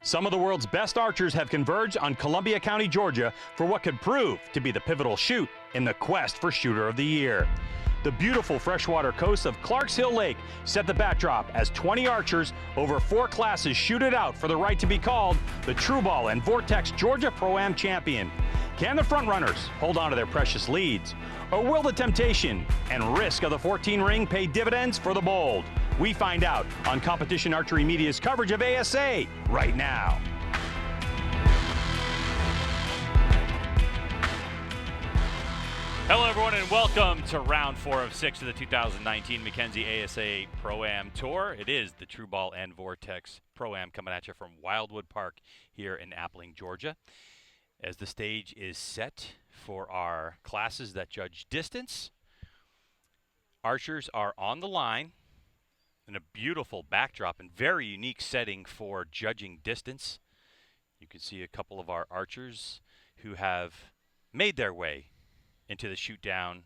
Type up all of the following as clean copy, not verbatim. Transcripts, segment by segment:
Some of the world's best archers have converged on Columbia County, Georgia for what could prove to be the pivotal shoot in the quest for Shooter of the Year. The beautiful freshwater coast of Clarks Hill Lake set the backdrop as 20 archers over 4 classes shoot it out for the right to be called the True Ball and Vortex Georgia Pro-Am champion. Can the frontrunners hold on to their precious leads? Or will the temptation and risk of the 14 ring pay dividends for the bold? We find out on Competition Archery Media's coverage of ASA right now. Hello, everyone, and welcome to round 4 of 6 of the 2019 Mackenzie ASA Pro-Am Tour. It is the True Ball and Vortex Pro-Am coming at you from Wildwood Park here in Appling, Georgia. As the stage is set for our classes that judge distance, archers are on the line in a beautiful backdrop and very unique setting for judging distance. You can see a couple of our archers who have made their way into the shoot down.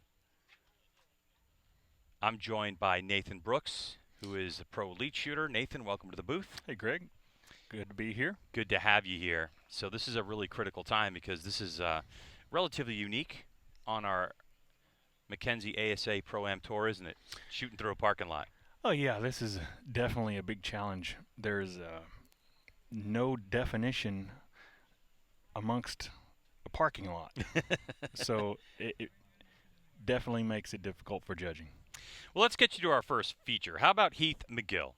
I'm joined by Nathan Brooks, who is a pro elite shooter. Nathan, welcome to the booth. Hey, Greg. Good to be here. Good to have you here. So this is a really critical time because this is relatively unique on our Mackenzie ASA Pro-Am Tour, isn't it? Shooting through a parking lot. Oh, yeah, this is definitely a big challenge. There's no definition amongst a parking lot. So it definitely makes it difficult for judging. Well, let's get you to our first feature. How about Heath McGill?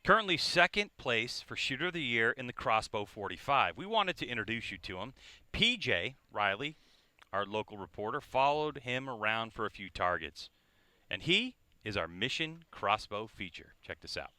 Currently second place for Shooter of the Year in the Crossbow 45. We wanted to introduce you to him. PJ Riley, our local reporter, followed him around for a few targets. And he is our Mission Crossbow feature. Check this out.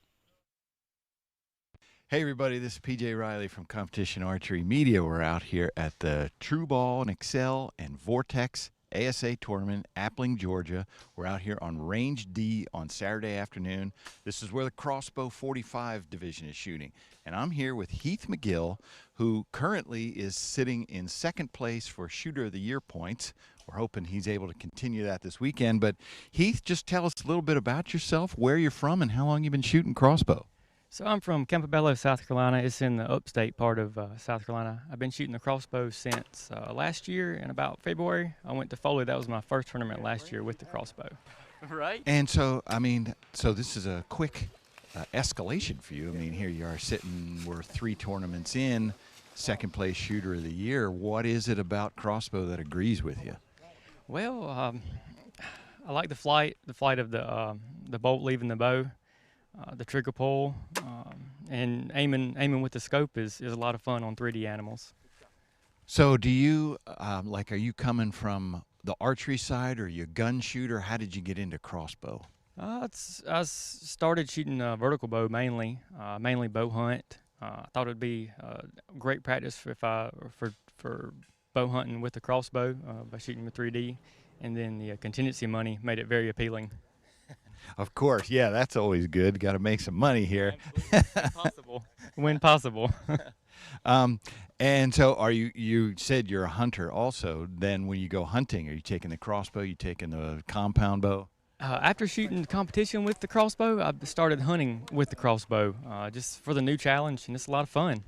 Hey everybody, this is PJ Riley from Competition Archery Media. We're out here at the True Ball and Excel and Vortex ASA tournament, Appling, Georgia. We're out here on Range D on Saturday afternoon. This is where the Crossbow 45 division is shooting. And I'm here with Heath McGill, who currently is sitting in second place for Shooter of the Year points. We're hoping he's able to continue that this weekend. But Heath, just tell us a little bit about yourself, where you're from, and how long you've been shooting crossbow. So I'm from Campobello, South Carolina. It's in the upstate part of South Carolina. I've been shooting the crossbow since last year in about February. I went to Foley. That was my first tournament last year with the crossbow. Right. And so, so this is a quick escalation for you. I mean, here you are sitting, we're 3 tournaments in, second place Shooter of the Year. What is it about crossbow that agrees with you? Well, I like the flight of the bolt leaving the bow. The trigger pull, and aiming with the scope is a lot of fun on 3D animals. So do you, are you coming from the archery side, or are you a gun shooter? How did you get into crossbow? I started shooting vertical bow mainly bow hunt. I thought it would be great practice for bow hunting with the crossbow by shooting with 3D, and then the contingency money made it very appealing. Of course, yeah, that's always good. Got to make some money here. When possible. And so you said you're a hunter also. Then when you go hunting, are you taking the crossbow, you taking the compound bow? After shooting the competition with the crossbow, I started hunting with the crossbow just for the new challenge, and it's a lot of fun.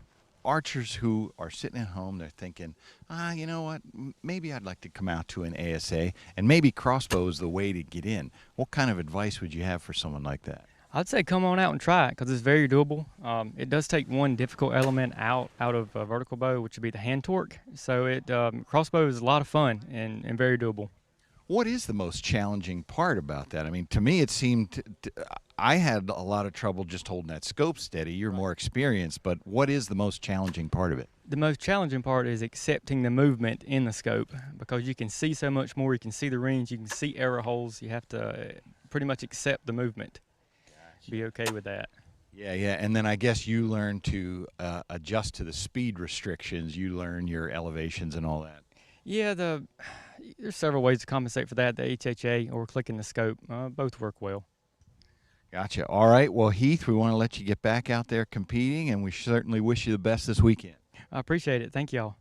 Archers who are sitting at home, they're thinking, you know what, maybe I'd like to come out to an ASA, and maybe crossbow is the way to get in. What kind of advice would you have for someone like that? I'd say come on out and try it because it's very doable. It does take one difficult element out of a vertical bow, which would be the hand torque. So crossbow is a lot of fun and very doable. What is the most challenging part about that? I mean, to me, it seemed I had a lot of trouble just holding that scope steady. You're more experienced, but what is the most challenging part of it? The most challenging part is accepting the movement in the scope because you can see so much more. You can see the range. You can see arrow holes. You have to pretty much accept the movement. Gotcha. Be okay with that. Yeah, and then I guess you learn to adjust to the speed restrictions. You learn your elevations and all that. Yeah, there's several ways to compensate for that. The HHA or clicking the scope, both work well. Gotcha. All right. Well, Heath, we want to let you get back out there competing, and we certainly wish you the best this weekend. I appreciate it. Thank y'all.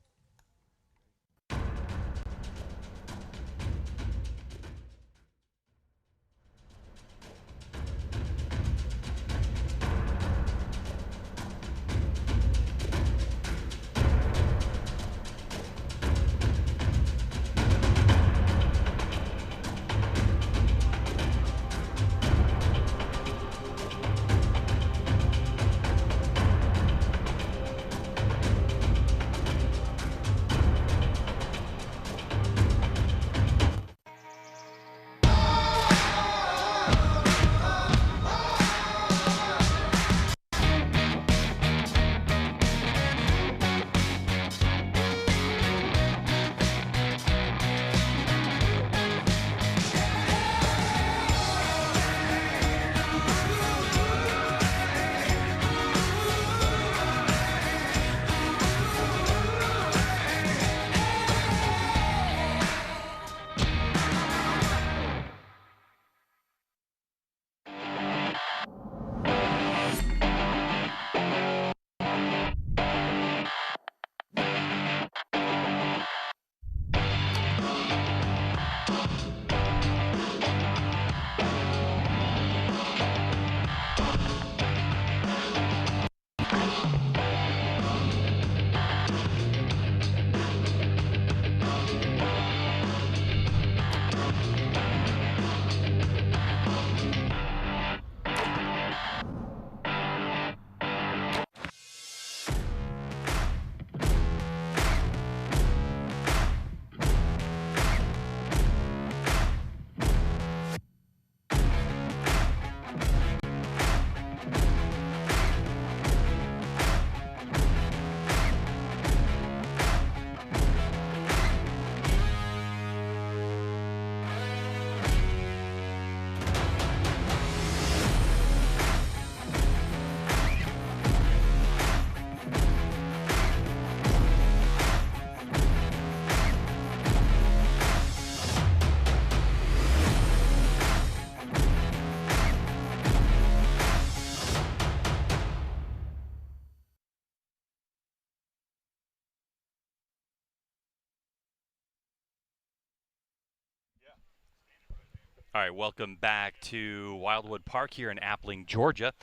All right, welcome back to Wildwood Park here in Appling, Georgia.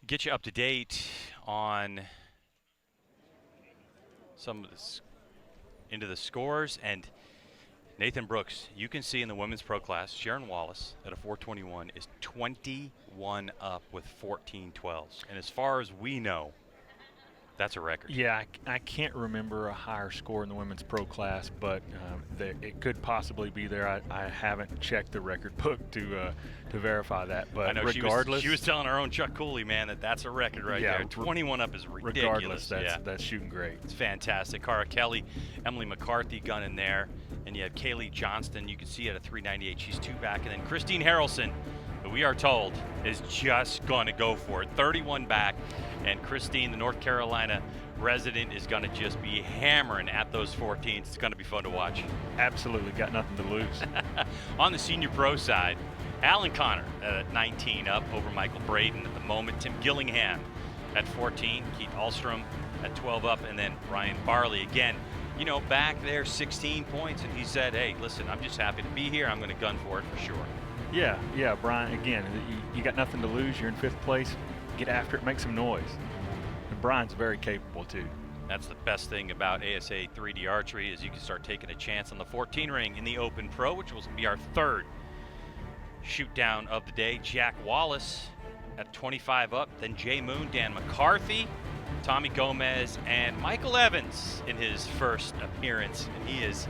Get you up to date on some of this into the scores. And Nathan Brooks, you can see in the women's pro class, Sharon Wallace at a 421 is 21 up with 14-12s. And as far as we know, that's a record. Yeah, I can't remember a higher score in the women's pro class, but it could possibly be there. I haven't checked the record book to verify that. But I know regardless, she was telling our own Chuck Cooley, man, that's a record right there. 21 up is ridiculous. Regardless, that's shooting great. It's fantastic. Cara Kelly, Emily McCarthy gunning there, and you have Kaylee Johnston. You can see at a 398, she's 2 back, and then Christine Harrelson, who we are told is just going to go for it. 31 back, and Christine, the North Carolina resident, is going to just be hammering at those 14s. It's going to be fun to watch. Absolutely, got nothing to lose. On the senior pro side, Alan Connor at 19 up over Michael Braden at the moment. Tim Gillingham at 14. Keith Ahlstrom at 12 up. And then Ryan Barley again, you know, back there 16 points. And he said, hey, listen, I'm just happy to be here. I'm going to gun for it for sure. Yeah, Brian, again, you got nothing to lose. You're in 5th place. Get after it, make some noise. And Brian's very capable, too. That's the best thing about ASA 3D Archery is you can start taking a chance on the 14 ring in the Open Pro, which will be our 3rd shoot down of the day. Jack Wallace at 25 up, then Jay Moon, Dan McCarthy, Tommy Gomez, and Michael Evans in his first appearance. And he is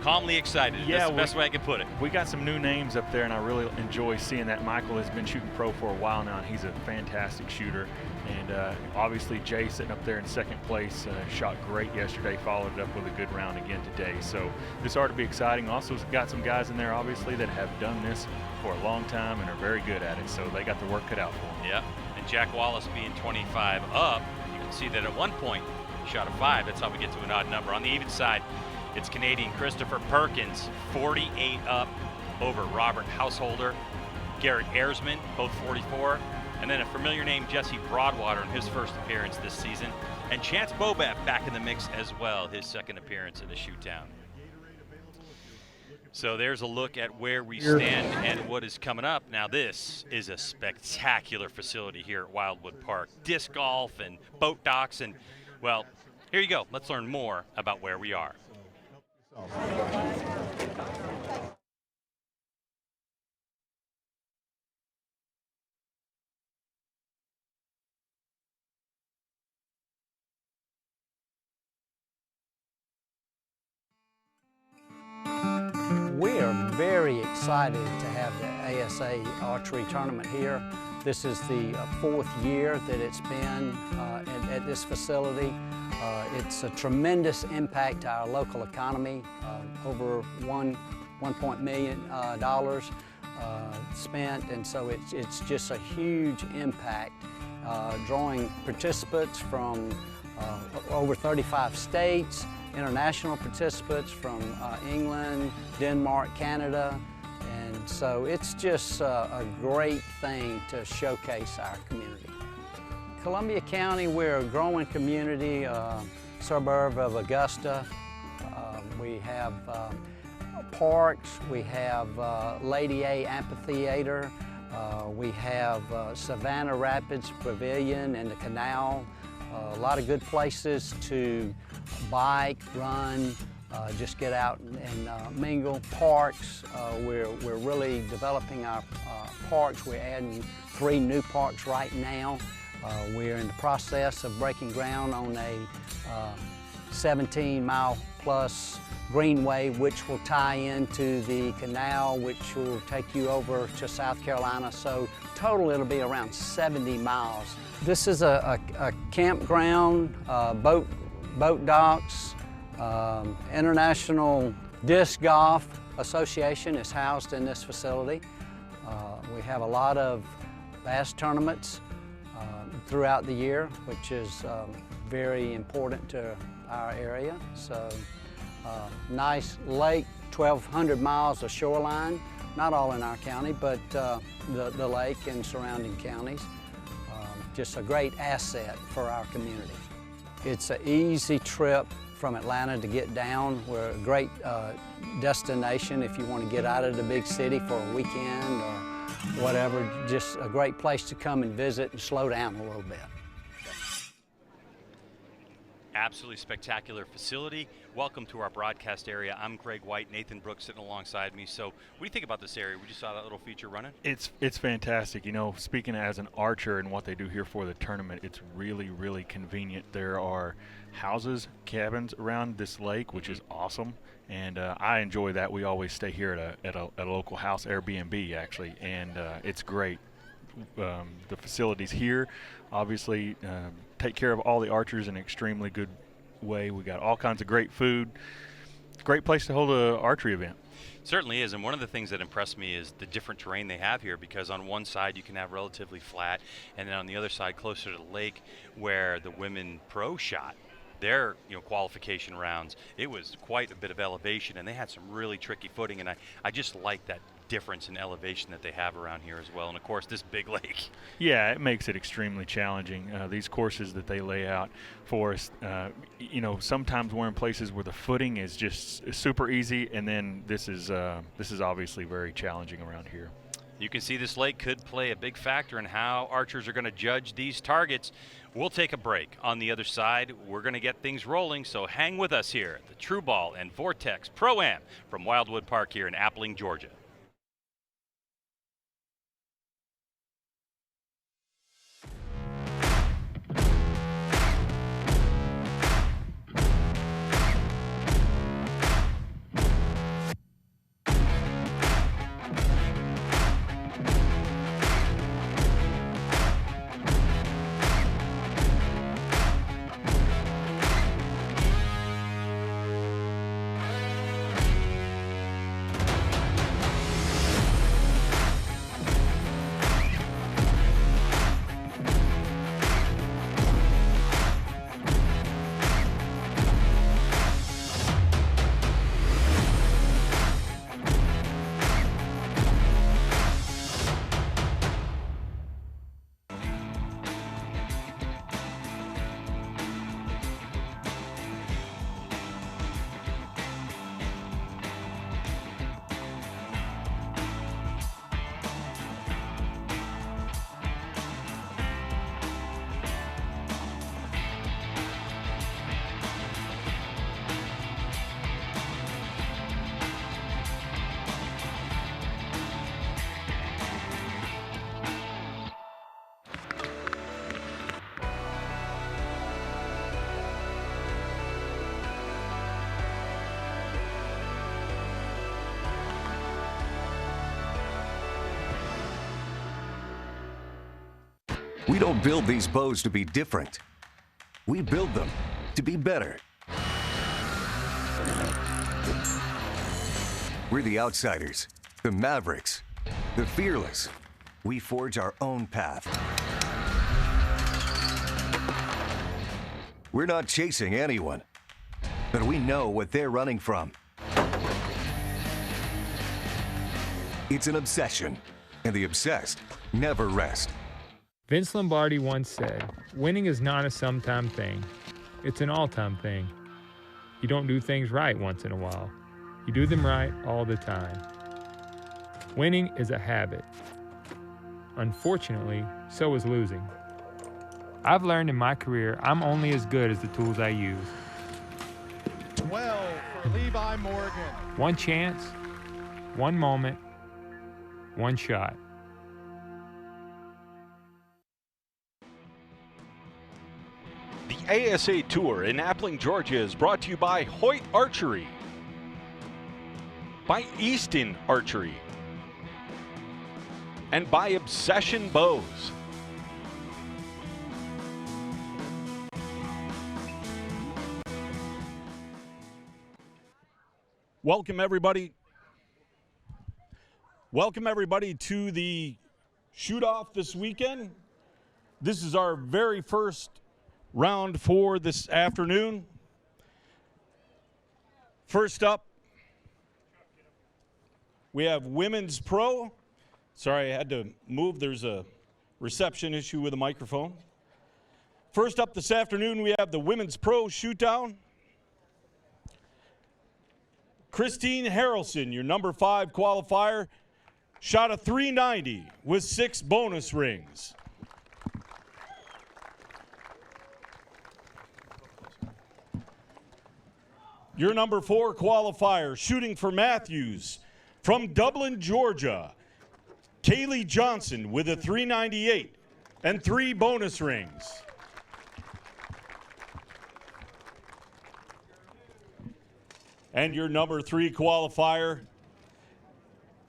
calmly excited. Yeah, that's the best way I can put it. We got some new names up there, and I really enjoy seeing that. Michael has been shooting pro for a while now, and he's a fantastic shooter. And obviously Jay sitting up there in 2nd place, shot great yesterday, followed it up with a good round again today. So this ought to be exciting. Also got some guys in there, obviously, that have done this for a long time and are very good at it. So they got the work cut out for them. Yeah, and Jack Wallace being 25 up, you can see that at one point he shot a 5. That's how we get to an odd number. On the even side, it's Canadian Christopher Perkins, 48 up over Robert Householder, Garrett Ayresman, both 44. And then a familiar name, Jesse Broadwater, in his first appearance this season. And Chance Bobet back in the mix as well, his 2nd appearance in the shoot down. So there's a look at where we stand and what is coming up. Now this is a spectacular facility here at Wildwood Park. Disc golf and boat docks and, well, here you go. Let's learn more about where we are. We are very excited to have the ASA Archery Tournament here. This is the 4th year that it's been at this facility. It's a tremendous impact to our local economy, over $1 million spent, and so it's just a huge impact, drawing participants from over 35 states, international participants from England, Denmark, Canada, and so it's just a great thing to showcase our community. Columbia County, we're a growing community, suburb of Augusta. We have parks, we have Lady A Amphitheater, we have Savannah Rapids Pavilion and the canal. A lot of good places to bike, run, just get out and mingle. Parks, we're really developing our parks. We're adding 3 new parks right now. We're in the process of breaking ground on a 17-mile-plus greenway, which will tie into the canal, which will take you over to South Carolina. So total, it'll be around 70 miles. This is a campground, boat docks, International Disc Golf Association is housed in this facility. We have a lot of bass tournaments throughout the year, which is very important to our area. So nice lake, 1,200 miles of shoreline, not all in our county, but the lake and surrounding counties. Just a great asset for our community. It's an easy trip from Atlanta to get down. We're a great destination if you want to get out of the big city for a weekend or whatever. Just a great place to come and visit and slow down a little bit. Absolutely spectacular facility. Welcome to our broadcast area. I'm Greg White, Nathan Brooks sitting alongside me. So what do you think about this area? We just saw that little feature running. It's fantastic. You know, speaking as an archer and what they do here for the tournament, it's really, really convenient. There are houses, cabins around this lake, which is awesome. And I enjoy that. We always stay here at a local house, Airbnb actually, and it's great. The facilities here obviously take care of all the archers in an extremely good way. We got all kinds of great food. Great place to hold an archery event. Certainly is, and one of the things that impressed me is the different terrain they have here, because on one side you can have relatively flat, and then on the other side closer to the lake where the women pro shot their qualification rounds, it was quite a bit of elevation, and they had some really tricky footing, and I just like that difference in elevation that they have around here as well, and of course this big lake. Yeah, it makes it extremely challenging. These courses that they lay out for us, sometimes we're in places where the footing is just super easy, and then this is obviously very challenging around here. You can see this lake could play a big factor in how archers are going to judge these targets. We'll take a break. On the other side, we're going to get things rolling, so hang with us here at the True Ball and Vortex Pro-Am from Wildwood Park here in Appling, Georgia. We don't build these bows to be different. We build them to be better. We're the outsiders, the mavericks, the fearless. We forge our own path. We're not chasing anyone, but we know what they're running from. It's an obsession, and the obsessed never rest. Vince Lombardi once said, winning is not a sometime thing. It's an all-time thing. You don't do things right once in a while. You do them right all the time. Winning is a habit. Unfortunately, so is losing. I've learned in my career I'm only as good as the tools I use. 12 for Levi Morgan. One chance, one moment, one shot. The ASA Tour in Appling, Georgia is brought to you by Hoyt Archery, by Easton Archery, and by Obsession Bows. Welcome everybody to the shoot-off this weekend. This is our very first round for this afternoon. First up, we have Women's Pro. Sorry, I had to move. There's a reception issue with the microphone. First up this afternoon, we have the Women's Pro Shootdown. Christine Harrelson, your number 5 qualifier, shot a 390 with 6 bonus rings. Your number 4 qualifier, shooting for Matthews, from Dublin, Georgia, Kaylee Johnson with a 398 and 3 bonus rings. And your number 3 qualifier,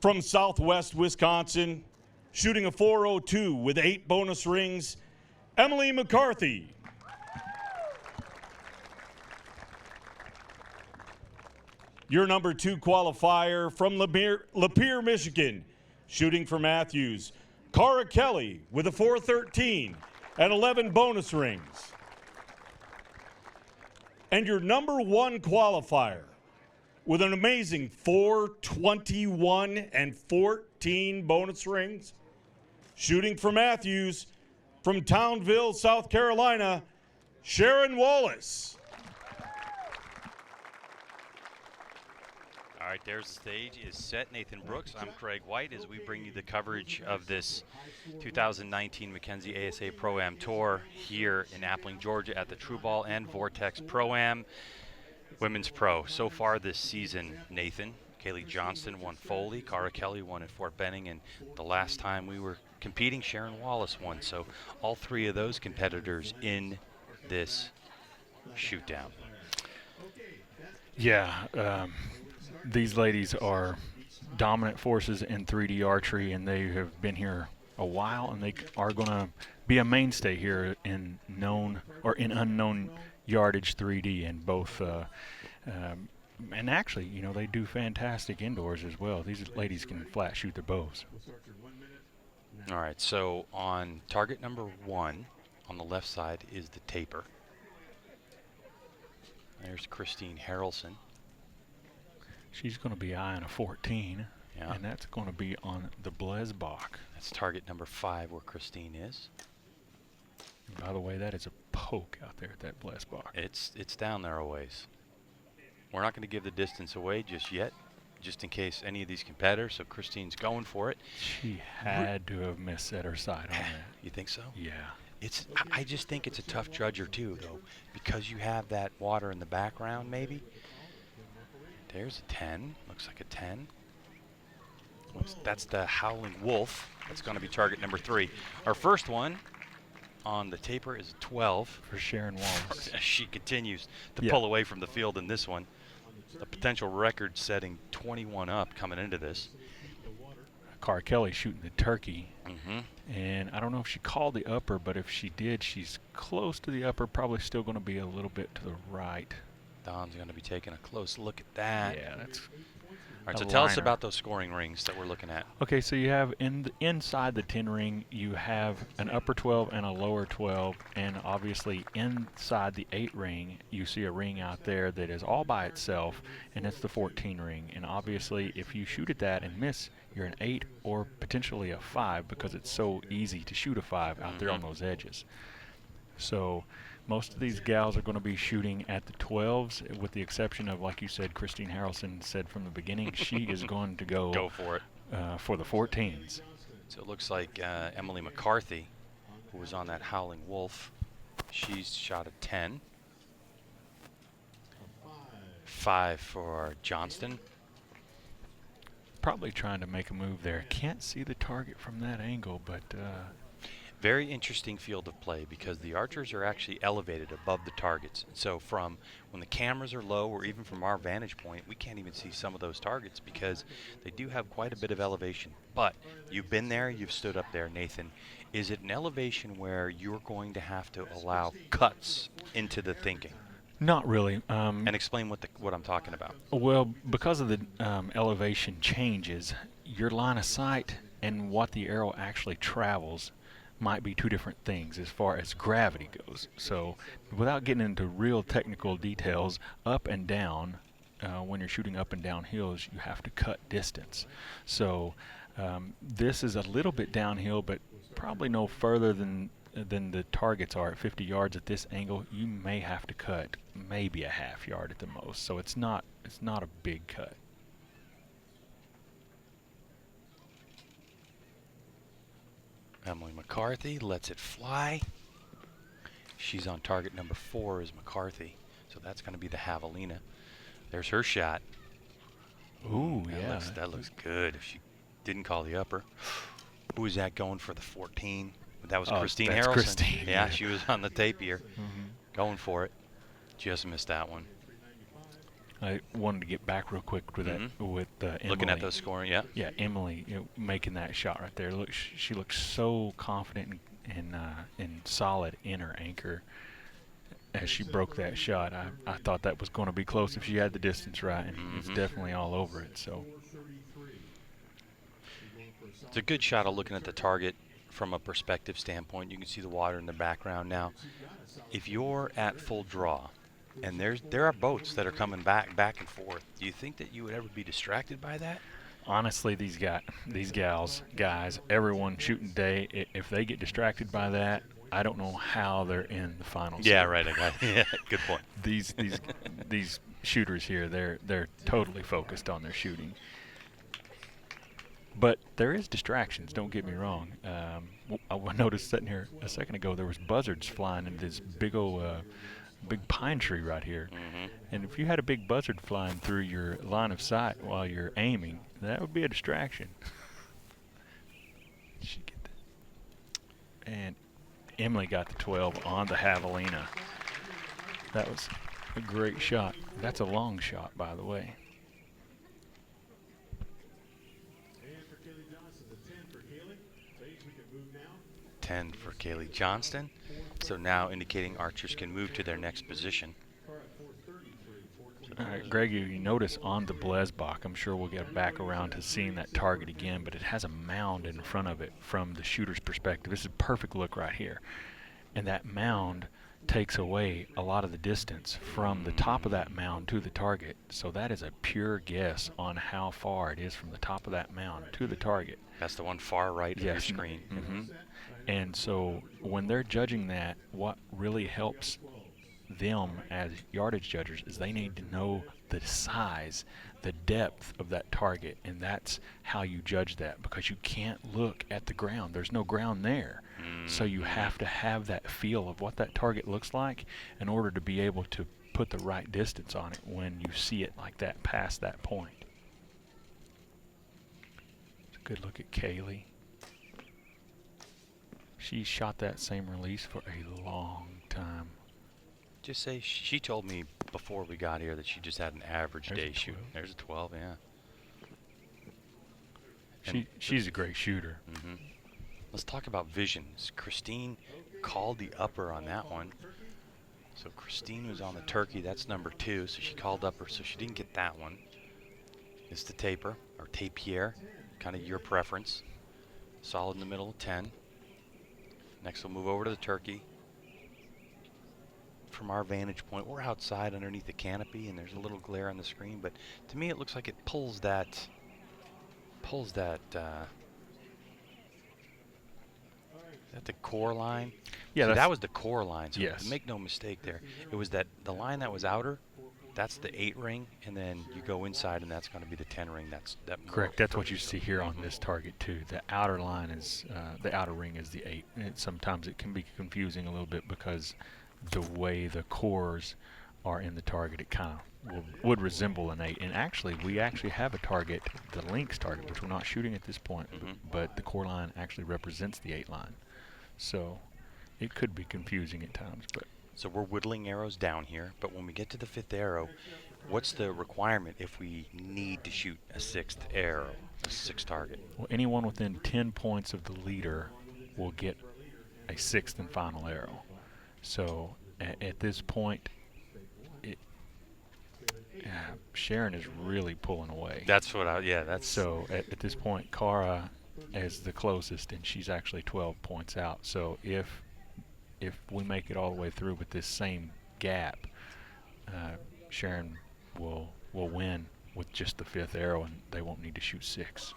from Southwest Wisconsin, shooting a 402 with 8 bonus rings, Emily McCarthy. Your number 2 qualifier, from Lapeer, Michigan, shooting for Matthews, Cara Kelly with a 413 and 11 bonus rings. And your number 1 qualifier, with an amazing 421 and 14 bonus rings, shooting for Matthews, from Townville, South Carolina, Sharon Wallace. All right, there's the stage is set. Nathan Brooks, I'm Craig White, as we bring you the coverage of this 2019 Mackenzie ASA Pro-Am Tour here in Appling, Georgia at the True Ball and Vortex Pro-Am Women's Pro. So far this season, Nathan, Kaylee Johnston won Foley, Cara Kelly won at Fort Benning, and the last time we were competing, Sharon Wallace won. So all 3 of those competitors in this shoot-down. Yeah, these ladies are dominant forces in 3D archery, and they have been here a while, and they are going to be a mainstay here in known or in unknown yardage 3D, and both and actually, you know, they do fantastic indoors as well. These ladies can flat shoot their bows. All right, so on target number 1 on the left side is the taper. There's Christine Harrelson. She's going to be eyeing a 14, yeah, and that's going to be on the Blesbach. That's target number 5 where Christine is. And by the way, that is a poke out there at that Blesbach. It's down there a ways. We're not going to give the distance away just yet, just in case any of these competitors, so Christine's going for it. She had to have misset her sight on that. You think so? Yeah. I just think it's a tough judger too, though, because you have that water in the background maybe. There's a 10. Looks like a 10. That's the Howling Wolf. That's going to be target number 3. Our first one on the taper is a 12. For Sharon Wallace. She continues to pull away from the field in this one. A potential record-setting 21 up coming into this. Cara Kelly shooting the turkey. Mm-hmm. And I don't know if she called the upper, but if she did, she's close to the upper, probably still going to be a little bit to the right. Don's going to be taking a close look at that. Yeah, that's all right, so tell us about those scoring rings that we're looking at. Okay, so you have inside the 10 ring, you have an upper 12 and a lower 12, and obviously inside the 8 ring, you see a ring out there that is all by itself, and it's the 14 ring. And obviously, if you shoot at that and miss, you're an 8 or potentially a 5, because it's so easy to shoot a 5 out there on those edges. So most of these gals are going to be shooting at the 12s, with the exception of, like you said, Christine Harrelson said from the beginning, she is going to go for it for the 14s. So it looks like Emily McCarthy, who was on that Howling Wolf, she's shot a 10. 5 for Johnston. Probably trying to make a move there. Can't see the target from that angle, but very interesting field of play, because the archers are actually elevated above the targets. So from when the cameras are low, or even from our vantage point, we can't even see some of those targets because they do have quite a bit of elevation. But you've been there, you've stood up there, Nathan. Is it an elevation where you're going to have to allow cuts into the thinking? Not really. And explain what I'm talking about. Well, because of the elevation changes, your line of sight and what the arrow actually travels might be 2 different things as far as gravity goes. So without getting into real technical details, up and down, when you're shooting up and down hills, you have to cut distance. So this is a little bit downhill, but probably no further than than the targets are at 50 yards at this angle, you may have to cut maybe a half yard at the most. So it's not a big cut. Emily McCarthy lets it fly. She's on target number 4 is McCarthy. So that's going to be the javelina. There's her shot. Ooh, yeah. That looks good. If she didn't call the upper. Who is that going for the 14? That was Christine that's Harrelson. Christine, yeah, yeah. she was on the tape here. Going for it. Just missed that one. I wanted to get back real quick with that with Emily. Looking at those scoring, yeah. Yeah, Emily, making that shot right there. Look, she looks so confident and solid in her anchor as she broke that shot. I thought that was going to be close if she had the distance right, and it's definitely all over it. So it's a good shot of looking at the target from a perspective standpoint. You can see the water in the background now. If you're at full draw, and there are boats that are coming back and forth, do you think that you would ever be distracted by that? Honestly, these guys, everyone shooting today, if they get distracted by that, I don't know how they're in the finals. Yeah, right. Yeah, good point. These shooters here, they're totally focused on their shooting. But there is distractions, don't get me wrong. I noticed sitting here a second ago, there was buzzards flying into this big pine tree right here. And if you had a big buzzard flying through your line of sight while you're aiming, that would be a distraction. Did she get that? And Emily got the 12 on the javelina. That was a great shot. That's a long shot, by the way. 10 for Kaylee Johnston. So now indicating archers can move to their next position. All right, Greg, you notice on the Blesbach, I'm sure we'll get back around to seeing that target again, but it has a mound in front of it from the shooter's perspective. This is a perfect look right here. And that mound takes away a lot of the distance from the top of that mound to the target. So that is a pure guess on how far it is from the top of that mound to the target. That's the one far right of your screen. And so when they're judging that, what really helps them as yardage judges is they need to know the size, the depth of that target, and that's how you judge that, because you can't look at the ground. There's no ground there. So you have to have that feel of what that target looks like in order to be able to put the right distance on it when you see it like that past that point. It's a good look at Kaylee. She shot that same release for a long time. Just say she told me before we got here that she just had an average day shooting. There's a 12, yeah. She's a great shooter. Let's talk about visions. Christine called the upper on that one. So Christine was on the turkey. That's number 2. So she called upper, so she didn't get that one. It's the taper, or tapier, kind of your preference. Solid in the middle of 10. Next we'll move over to the turkey. From our vantage point, we're outside underneath the canopy, and there's a little glare on the screen, but to me it looks like it pulls that is that the core line? Yeah, so that was the core line. So yes. Make no mistake there. It was that the line that was outer, that's the 8 ring, and then you go inside, and that's going to be the 10 ring. That's correct. That's what you see here on this target too. The outer line is the outer ring is the 8. And sometimes it can be confusing a little bit because the way the cores are in the target, it kind of would resemble an 8. And actually, we have a target, the Lynx target, which we're not shooting at this point, but the core line actually represents the 8 line. So it could be confusing at times. But so we're whittling arrows down here, but when we get to the 5th arrow, what's the requirement if we need to shoot a 6th arrow, a 6th target? Well, anyone within 10 points of the leader will get a 6th and final arrow. So at this point, Sharon is really pulling away. That's what that's so at this point, Cara is the closest, and she's actually 12 points out. So if we make it all the way through with this same gap, Sharon will win with just the 5th arrow, and they won't need to shoot 6.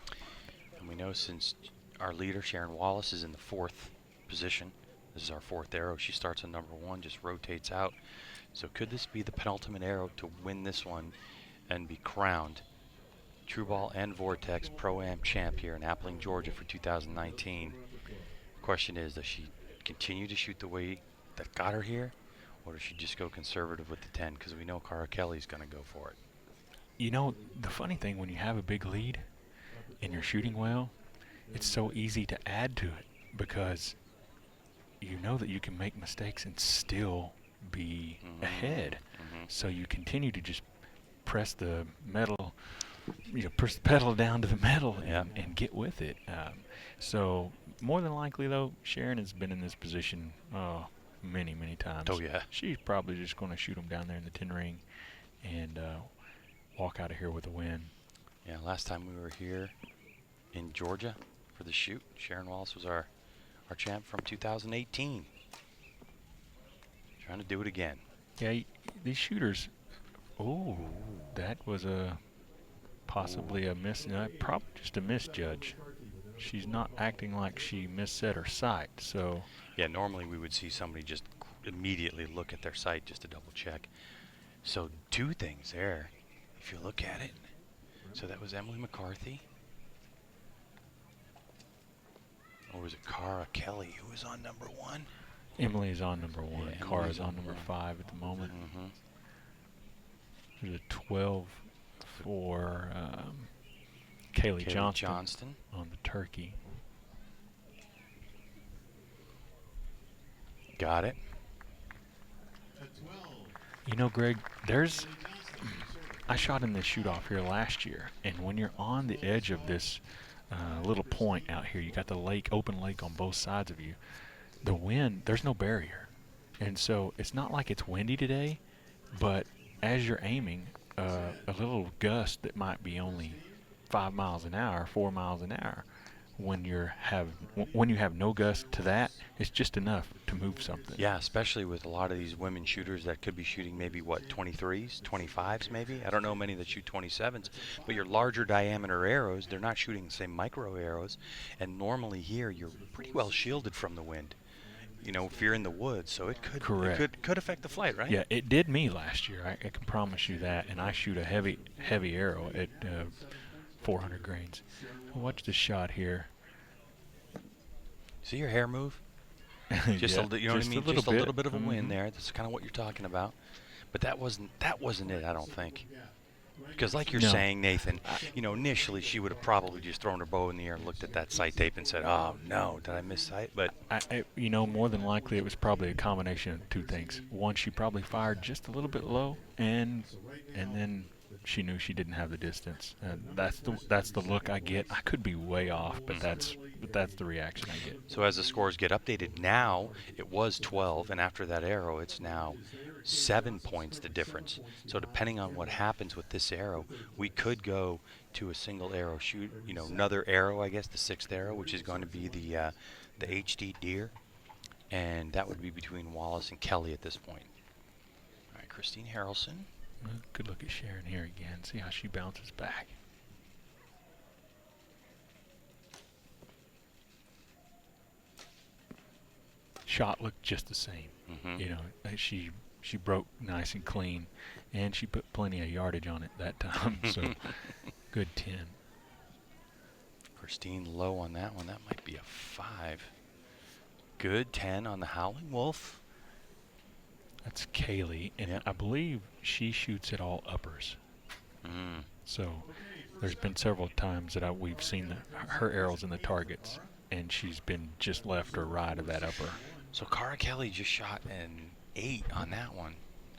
And we know since our leader Sharon Wallace is in the 4th position, This is our 4th arrow. She starts on number 1, just rotates out. So could this be the penultimate arrow to win this one and be crowned True Ball and Vortex Pro-Am champ here in Appling, Georgia for 2019? Question is, does she continue to shoot the way that got her here, or does she just go conservative with the 10? Because we know Cara Kelly's going to go for it. You know, the funny thing, when you have a big lead and you're shooting well, it's so easy to add to it because you know that you can make mistakes and still be ahead. So you continue to just press the metal, press the pedal down to the metal and get with it. So more than likely, though, Sharon has been in this position many, many times. Oh, yeah. She's probably just going to shoot them down there in the 10 ring and walk out of here with a win. Yeah, last time we were here in Georgia for the shoot, Sharon Wallace was our champ from 2018. Trying to do it again. Yeah, these shooters. Oh, that was possibly a miss. No, probably just a misjudge. She's not acting like she misset her sight. So. Yeah, normally we would see somebody just immediately look at their sight just to double check. So 2 things there, if you look at it. So that was Emily McCarthy. Or was it Cara Kelly who was on number 1? Emily's on number 1. Yeah, Cara's on number 5 at the moment. There's a 12 for Kaylee Johnston on the turkey. Got it. You know, Greg, I shot in this shoot-off here last year, and when you're on the edge of this little point out here, you got the lake, open lake on both sides of you. The wind, there's no barrier. And so it's not like it's windy today, but as you're aiming, a little gust that might be only 5 miles an hour, 4 miles an hour, when you have no gust to that, it's just enough to move something. Yeah, especially with a lot of these women shooters that could be shooting maybe, 23s, 25s maybe? I don't know many that shoot 27s. But your larger diameter arrows, they're not shooting the same micro arrows. And normally here, you're pretty well shielded from the wind. If you're in the woods, so it could affect the flight, right? Yeah, it did me last year. I can promise you that. And I shoot a heavy arrow at 400 grains. Watch this shot here. See your hair move? Just yeah, what I mean? Just a little bit of a wind there. That's kind of what you're talking about. But that wasn't it, I don't think. Because like you're saying, Nathan, initially she would have probably just thrown her bow in the air and looked at that sight tape and said, "Oh no, did I miss sight?" But more than likely it was probably a combination of 2 things. One, she probably fired just a little bit low, and then she knew she didn't have the distance. That's the look I get. I could be way off, but that's the reaction I get. So as the scores get updated, now it was 12, and after that arrow, it's now 7 points the difference. So depending on what happens with this arrow, we could go to a single arrow shoot. Another arrow, I guess, the 6th arrow, which is going to be the HD deer, and that would be between Wallace and Kelly at this point. All right, Christine Harrelson. Good look at Sharon here again. See how she bounces back. Shot looked just the same. She broke nice and clean, and she put plenty of yardage on it that time. So good 10. Christine low on that one. That might be a 5. Good 10 on the Howling Wolf. That's Kaylee, and I believe she shoots at all uppers. So there's been several times that we've seen her arrows in the targets, and she's been just left or right of that upper. So Cara Kelly just shot an 8 on that one.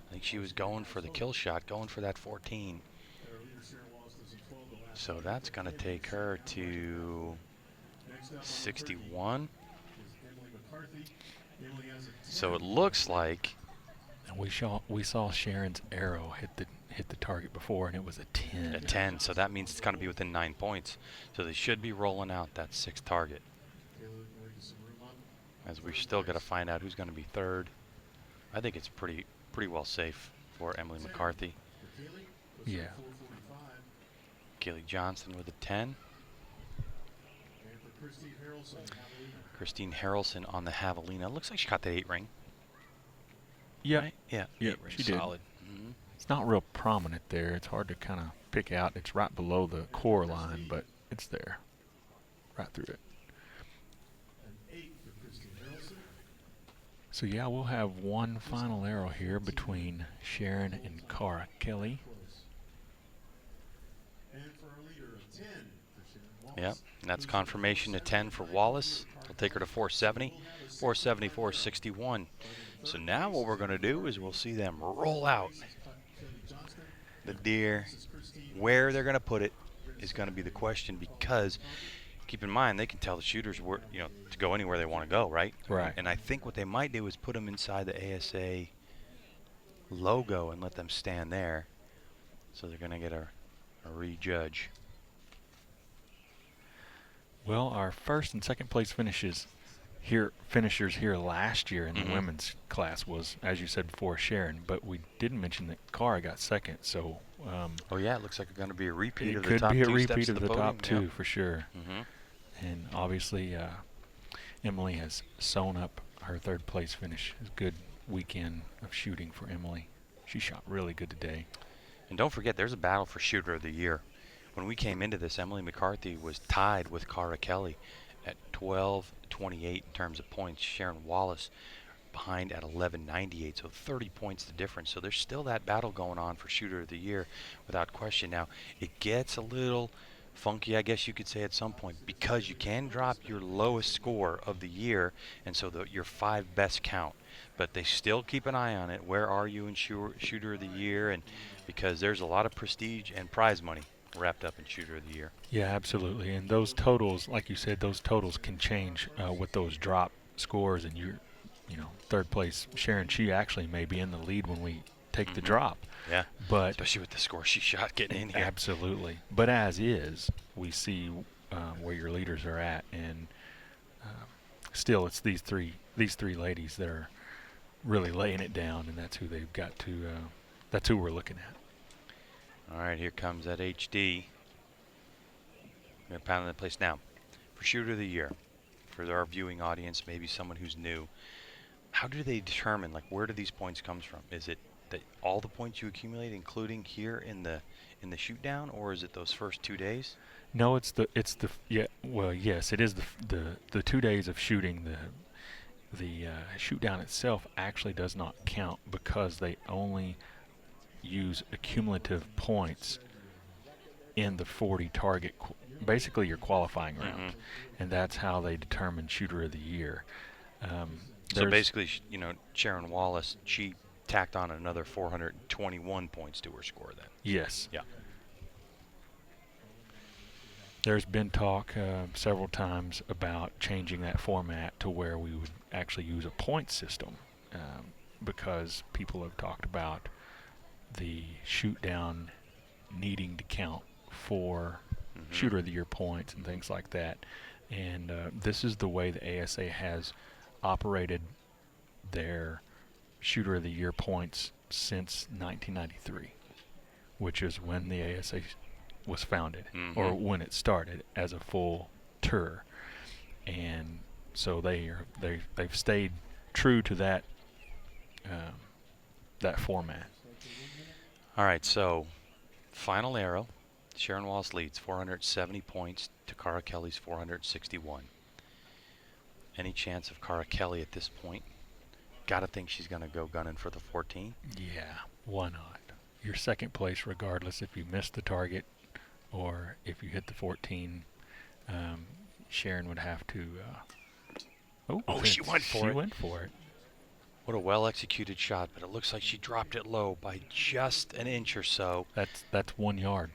I think she was going for the kill shot, going for that 14. So that's going to take her to 61. So it looks like. And we saw Sharon's arrow hit the target before, and it was a 10. A 10, so that means it's going to be within 9 points. So they should be rolling out that 6th target. As we've still got to find out who's going to be 3rd. I think it's pretty well safe for Emily McCarthy. Yeah. Kaylee Johnston with a 10. Christine Harrelson on the javelina. Looks like she caught that 8 ring. Yeah. Right? Yeah. Yeah, 8 ring, she did. solid. It's not real prominent there. It's hard to kind of pick out. It's right below the core line, but it's there, right through it. So yeah, we'll have one final arrow here between Sharon and Cara Kelly. Yep, and that's confirmation to 10 for Wallace. We'll take her to 470, 474.61. So now what we're going to do is we'll see them roll out the deer. Where they're going to put it is going to be the question, because keep in mind they can tell the shooters where, to go anywhere they want to go, right? Right. And I think what they might do is put them inside the ASA logo and let them stand there. So they're going to get a rejudge. Well, our first and second place finishers here last year in the women's class was, as you said before, Sharon. But we didn't mention that Cara got second. So. Oh yeah, it looks like it's going to be a repeat of the It top could be two a steps repeat of of the the podium. top two Yep. for sure. And obviously, Emily has sewn up her third place finish. It was a good weekend of shooting for Emily. She shot really good today. And don't forget, there's a battle for Shooter of the Year. When we came into this, Emily McCarthy was tied with Cara Kelly at 12.28 in terms of points. Sharon Wallace behind at 11.98, so 30 points the difference. So there's still that battle going on for Shooter of the Year without question. Now, it gets a little funky, I guess you could say, at some point, because you can drop your lowest score of the year, and so your 5 best count. But they still keep an eye on it. Where are you in Shooter of the Year? And because there's a lot of prestige and prize money wrapped up in Shooter of the Year. Yeah, absolutely. And those totals, like you said, those totals can change with those drop scores. And third place Sharon, she actually may be in the lead when we take the drop. Yeah, but especially with the score she shot getting in here. Absolutely. But as is, we see where your leaders are at, and still it's these three ladies that are really laying it down, and that's who they've got to. That's who we're looking at. All right, here comes that HD. We're pounding the place now. For Shooter of the Year, for our viewing audience, maybe someone who's new, how do they determine, where do these points come from? Is it that all the points you accumulate, including here in the shoot down, or is it those first 2 days? No, yes, it is the 2 days of shooting. The shoot down itself actually does not count because they only use accumulative points in the 40 target, basically your qualifying round, and that's how they determine Shooter of the Year. So basically, Sharon Wallace, she tacked on another 421 points to her score then. Yes. Yeah. There's been talk several times about changing that format to where we would actually use a point system because people have talked about the shoot down needing to count for Shooter of the Year points and things like that. And this is the way the ASA has operated their Shooter of the Year points since 1993, which is when the ASA was founded, or when it started as a full tour. And so they've stayed true to that that format. All right, so final arrow. Sharon Wallace leads 470 points to Cara Kelly's 461. Any chance of Cara Kelly at this point? Gotta think she's gonna go gunning for the 14. Yeah, why not? You're second place regardless if you miss the target or if you hit the 14. Sharon would have to. She went for it. She went for it. What a well-executed shot, but it looks like she dropped it low by just an inch or so. That's 1 yard.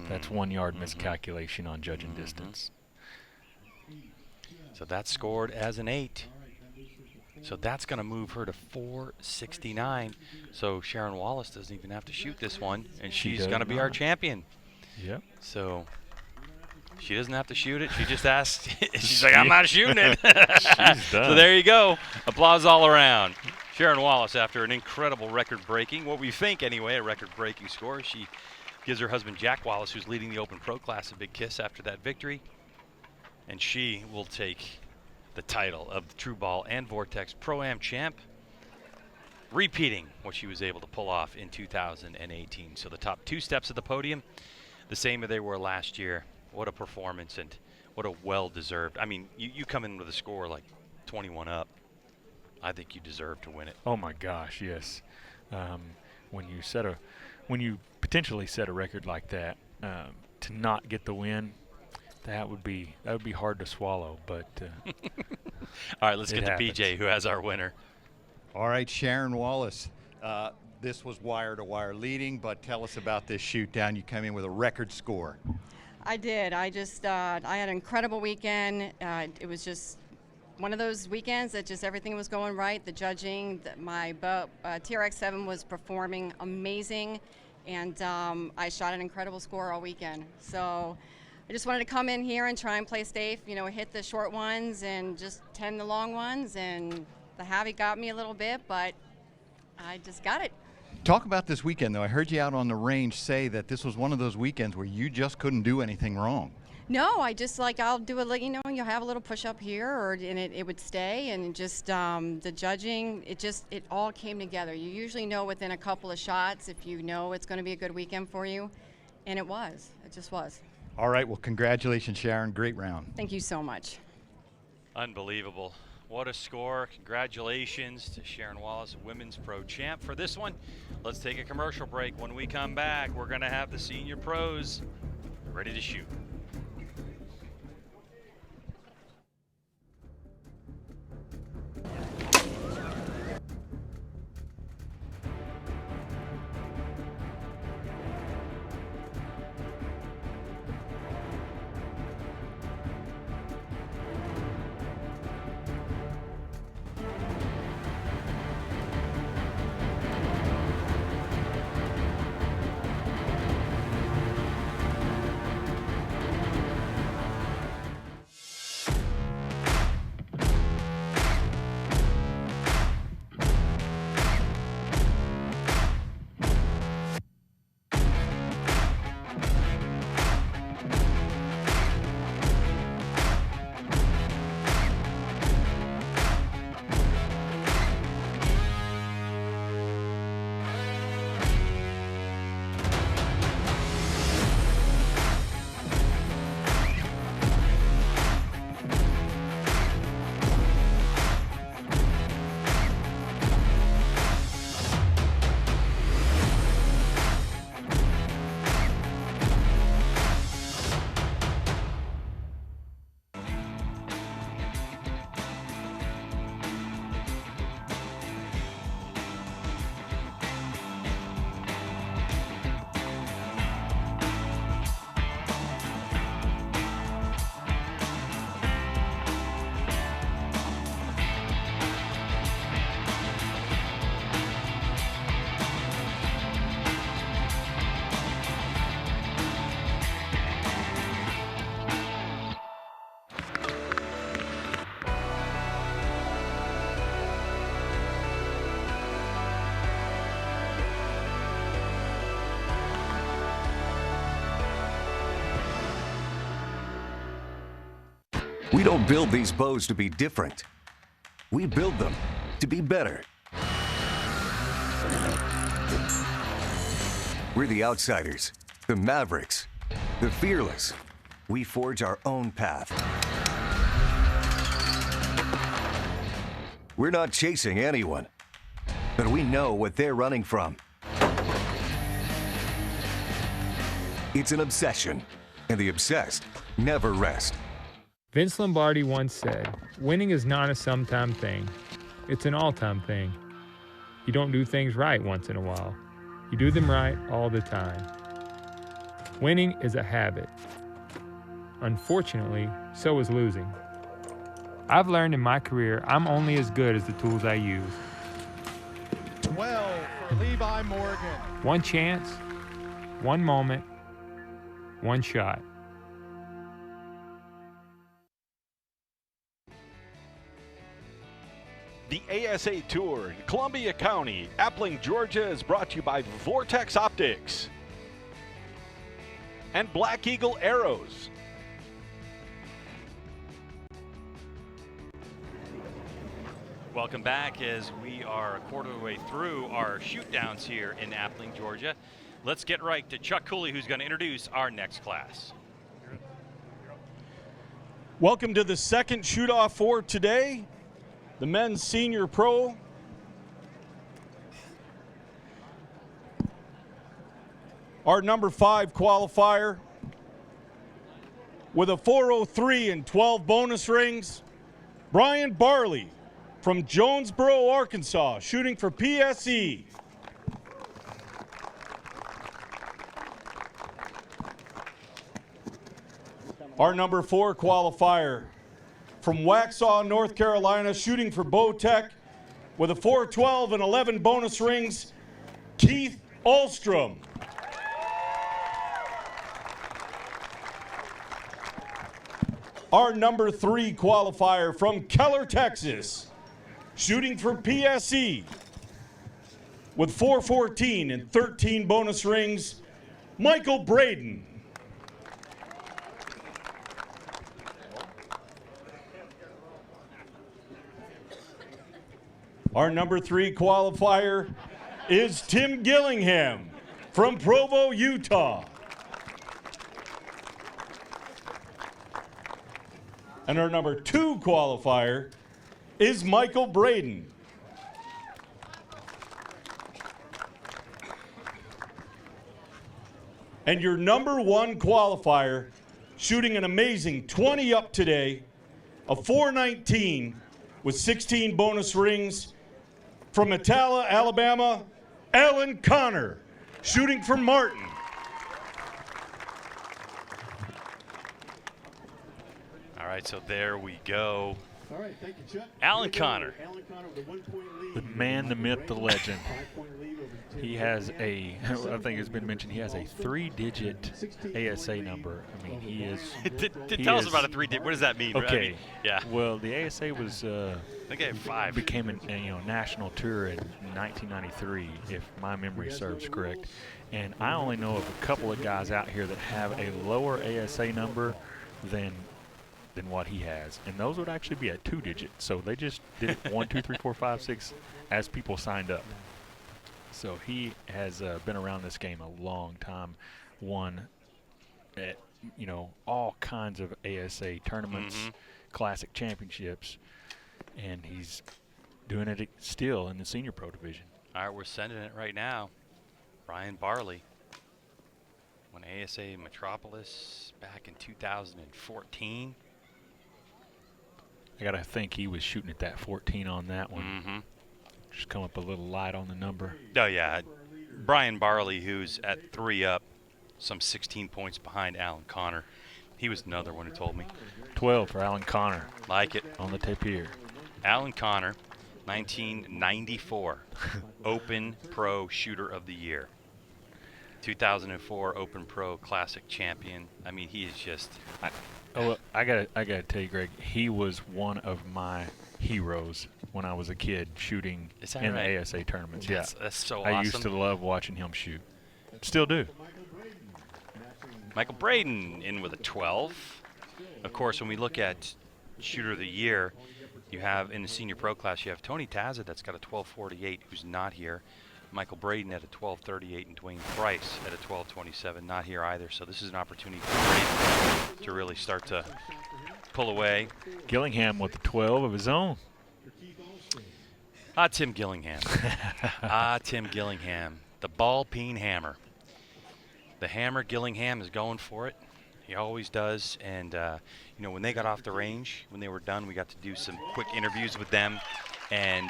That's 1 yard miscalculation on judging distance. So that's scored as an 8. So that's going to move her to 469. So Sharon Wallace doesn't even have to shoot this one, and she's going to be our champion. Yep. So she doesn't have to shoot it. She just asked. She's like, I'm not shooting it. She's done. So there you go. Applause all around. Sharon Wallace, after an incredible record-breaking, what we think anyway, a record-breaking score. She gives her husband Jack Wallace, who's leading the Open Pro class, a big kiss after that victory. And she will take the title of the True Ball and Vortex Pro-Am champ, repeating what she was able to pull off in 2018. So the top 2 steps of the podium, the same as they were last year. What a performance, and what a well-deserved. I mean, you come in with a score like 21 up. I think you deserve to win it. Oh my gosh, yes. When you potentially set a record like that, to not get the win, that would be hard to swallow. But all right, let's get to happens. BJ, who has our winner. All right, Sharon Wallace. This was wire-to-wire leading, but tell us about this shoot down. You come in with a record score. I did. I had an incredible weekend. It was just one of those weekends that just everything was going right. The judging, my boat, TRX-7 was performing amazing, and I shot an incredible score all weekend. So I just wanted to come in here and try and play safe, hit the short ones and just tend the long ones, and the Javi got me a little bit, but I just got it. Talk about this weekend, though. I heard you out on the range say that this was one of those weekends where you just couldn't do anything wrong. No, I just I'll do a you'll have a little push up here, and it would stay, and just the judging, it all came together. You usually know within a couple of shots if you know it's going to be a good weekend for you, and it just was. All right, well, congratulations, Sharon. Great round. Thank you so much. Unbelievable. What a score. Congratulations to Sharon Wallace, Women's Pro Champ. For this one, let's take a commercial break. When we come back, we're going to have the senior pros ready to shoot. We don't build these bows to be different. We build them to be better. We're the outsiders, the mavericks, the fearless. We forge our own path. We're not chasing anyone, but we know what they're running from. It's an obsession, and the obsessed never rest. Vince Lombardi once said, winning is not a sometime thing. It's an all-time thing. You don't do things right once in a while. You do them right all the time. Winning is a habit. Unfortunately, so is losing. I've learned in my career I'm only as good as the tools I use. 12 for Levi Morgan. One chance, one moment, one shot. The ASA Tour in Columbia County, Appling, Georgia is brought to you by Vortex Optics and Black Eagle Arrows. Welcome back as we are a quarter of the way through our shoot downs here in Appling, Georgia. Let's get right to Chuck Cooley, who's going to introduce our next class. Welcome to the second shoot-off for today, the men's senior pro. Our number 5 qualifier with a 403 and 12 bonus rings, Brian Barley from Jonesboro, Arkansas, shooting for PSE. Our number 4 qualifier from Waxhaw, North Carolina, shooting for Bowtech with a 412 and 11 bonus rings, Keith Ahlstrom. Our number 3 qualifier from Keller, Texas, shooting for PSE with 414 and 13 bonus rings, Michael Braden. Our number 3 qualifier is Tim Gillingham from Provo, Utah. And our number 2 qualifier is Michael Braden. And your number 1 qualifier, shooting an amazing 20 up today, a 419 with 16 bonus rings, from Atala, Alabama, Alan Connor, shooting for Martin. All right, so there we go. All right, thank you, Chuck. Alan Connor. Alan Connor with a 1-point lead. The man, the myth, the legend. 5-point lead over Tim He has a, I think it's been mentioned, he has a 3-digit ASA number. I mean, he is. Tell us about a 3-digit. What does that mean? Okay. I mean, yeah. Well, the ASA was. I think I have 5. Became a national tour in 1993, if my memory serves correct. And I only know of a couple of guys out here that have a lower ASA number than what he has, and those would actually be a 2-digit. So they just did it 1, 2, 3, 4, 5, 6 as people signed up. So he has been around this game a long time. Won at all kinds of ASA tournaments, classic championships, and he's doing it still in the senior pro division. All right, we're sending it right now. Brian Barley won ASA Metropolis back in 2014. I got to think he was shooting at that 14 on that one. Just come up a little light on the number. Oh, yeah. Brian Barley, who's at 3 up, some 16 points behind Alan Connor. He was another one who told me. 12 for Alan Connor. Like it. On the tip here. Alan Connor, 1994 Open Pro Shooter of the Year. 2004 Open Pro Classic Champion. I mean, he is just... I gotta tell you, Greg, he was one of my heroes when I was a kid shooting in the ASA tournaments. That's so awesome. I used to love watching him shoot. Still do. Michael Braden in with a 12. Of course, when we look at Shooter of the Year, you have in the senior pro class, you have Tony Tazza that's got a 12.48, who's not here. Michael Braden at a 12.38 and Dwayne Price at a 12.27, not here either. So this is an opportunity for Braden to really start to pull away. Gillingham with the 12 of his own. Tim Gillingham. Tim Gillingham. The ball-peen hammer. The hammer Gillingham is going for it. He always does. And, when they got off the range, when they were done, we got to do some quick interviews with them. And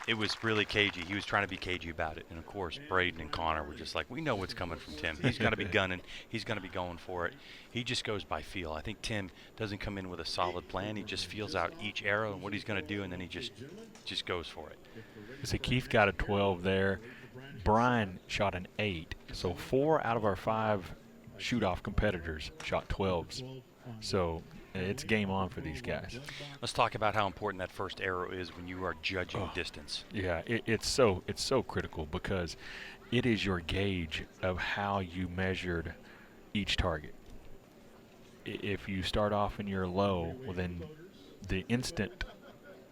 it was really cagey. He was trying to be cagey about it. And, of course, Braden and Connor were just like, we know what's coming from Tim. He's going to be gunning. He's going to be going for it. He just goes by feel. I think Tim doesn't come in with a solid plan. He just feels out each arrow and what he's going to do, and then he just goes for it. So Keith got a 12 there. Brian shot an 8. So 4 out of our 5 shoot-off competitors shot 12s. So it's game on for these guys. Let's talk about how important that first arrow is when you are judging distance. Yeah, it's so critical because it is your gauge of how you measured each target. If you start off and you're low, well then the instant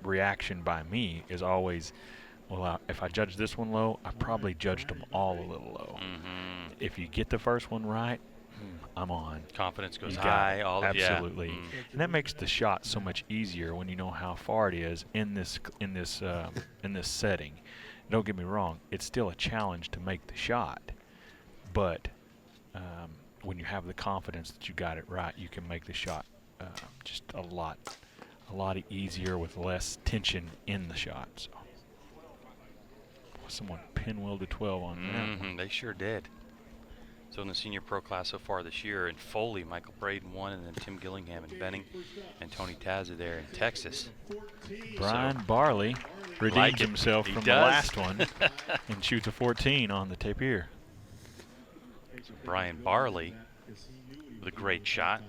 reaction by me is always, well, if I judge this one low, I probably judged them all a little low. Mm-hmm. If you get the first one right, I'm on. Confidence goes You got high. it. All Absolutely, Yeah. and that makes the shot so much easier when you know how far it is in this setting. Don't get me wrong; it's still a challenge to make the shot, but when you have the confidence that you got it right, you can make the shot just a lot easier with less tension in the shot. So, someone pinwheeled a 12 on that one. They sure did. So in the senior pro class so far this year, in Foley, Michael Braden won, and then Tim Gillingham in Benning, and Tony Tazza there in Texas. Brian Barley redeemed himself from the last one and shoots a 14 on the tapier. Brian Barley with a great shot.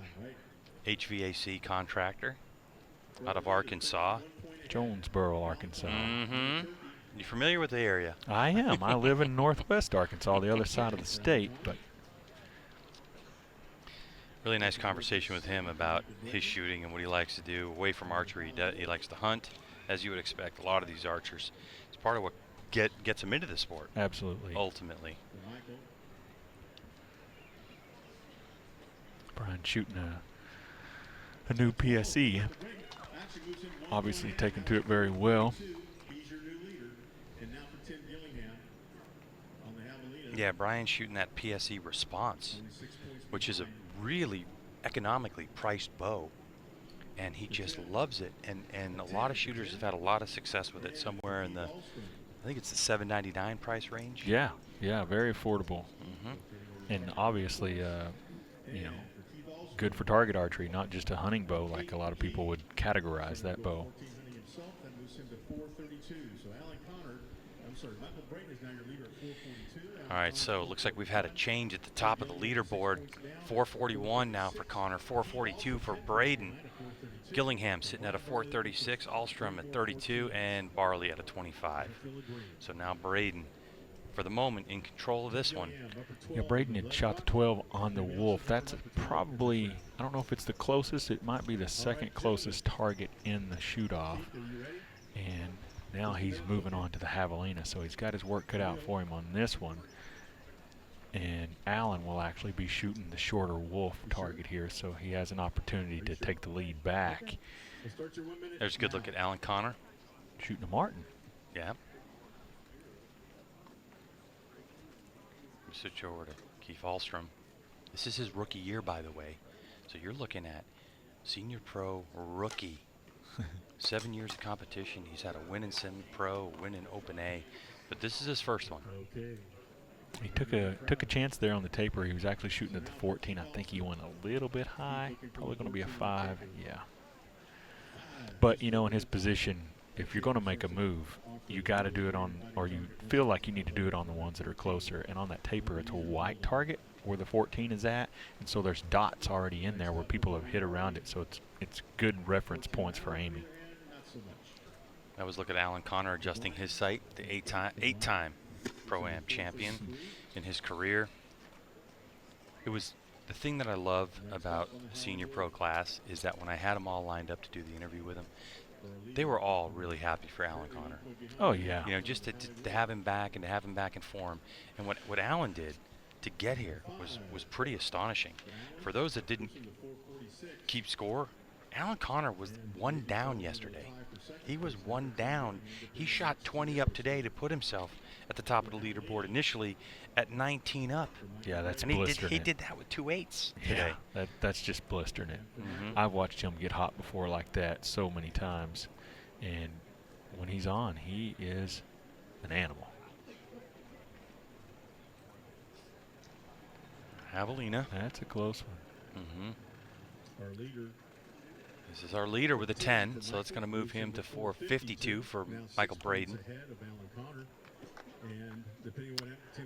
HVAC contractor out of Arkansas. Jonesboro, Arkansas. Mm-hmm. You familiar with the area? I am. I live in northwest Arkansas, the other side of the state. But really nice conversation with him about his shooting and what he likes to do away from archery. He likes to hunt, as you would expect. A lot of these archers. It's part of what gets them into the sport. Absolutely. Ultimately. Brian shooting a new PSE. Obviously taken to it very well. Yeah, Brian's shooting that PSE Response, which is a really economically priced bow, and he just loves it. And a lot of shooters have had a lot of success with it, somewhere in the, I think it's the $7.99 price range. Yeah, very affordable. Mm-hmm. And obviously, good for target archery, not just a hunting bow like a lot of people would categorize that bow. All right, so it looks like we've had a change at the top of the leaderboard. 441 now for Connor, 442 for Braden. Gillingham sitting at a 436, Ahlstrom at 32, and Barley at a 25. So now Braden, for the moment, in control of this one. Yeah, Braden had shot the 12 on the Wolf. That's probably, I don't know if it's the closest, it might be the second closest target in the shoot-off. And now he's moving on to the Javelina, so he's got his work cut out for him on this one. And Allen will actually be shooting the shorter Wolf target here, so he has an opportunity to take the lead back. There's a good look at Alan Connor. Shooting a Martin. Yeah. Switch over to Keith Ahlstrom. This is his rookie year, by the way. So you're looking at senior pro rookie. 7 years of competition. He's had a win in semi-pro, a win in Open A, but this is his first one. He took a chance there on the taper. He was actually shooting at the 14. I think he went a little bit high. Probably going to be a 5. Yeah. But in his position, if you're going to make a move, you got to do it on, or you feel like you need to do it on the ones that are closer. And on that taper, it's a white target where the 14 is at, and so there's dots already in there where people have hit around it. So it's good reference points for aiming. I was looking at Alan Connor adjusting his sight, the eight-time Pro-Am champion in his career. It was the thing that I love about senior pro class is that when I had them all lined up to do the interview with him, they were all really happy for Alan Connor. Oh yeah. Just to have him back and to have him back in form. And what Alan did to get here was pretty astonishing. For those that didn't keep score, Alan Connor was one down yesterday. He was one down. He shot 20 up today to put himself at the top of the leaderboard initially at 19 up. Yeah, that's and blistering. He did that with 2 8s today. Yeah, that's just blistering it. Mm-hmm. I've watched him get hot before like that so many times, and when he's on, he is an animal. Javelina. That's a close one. Mm-hmm. Our leader. This is our leader with a 10, so that's going to move him to 452 for Michael Braden.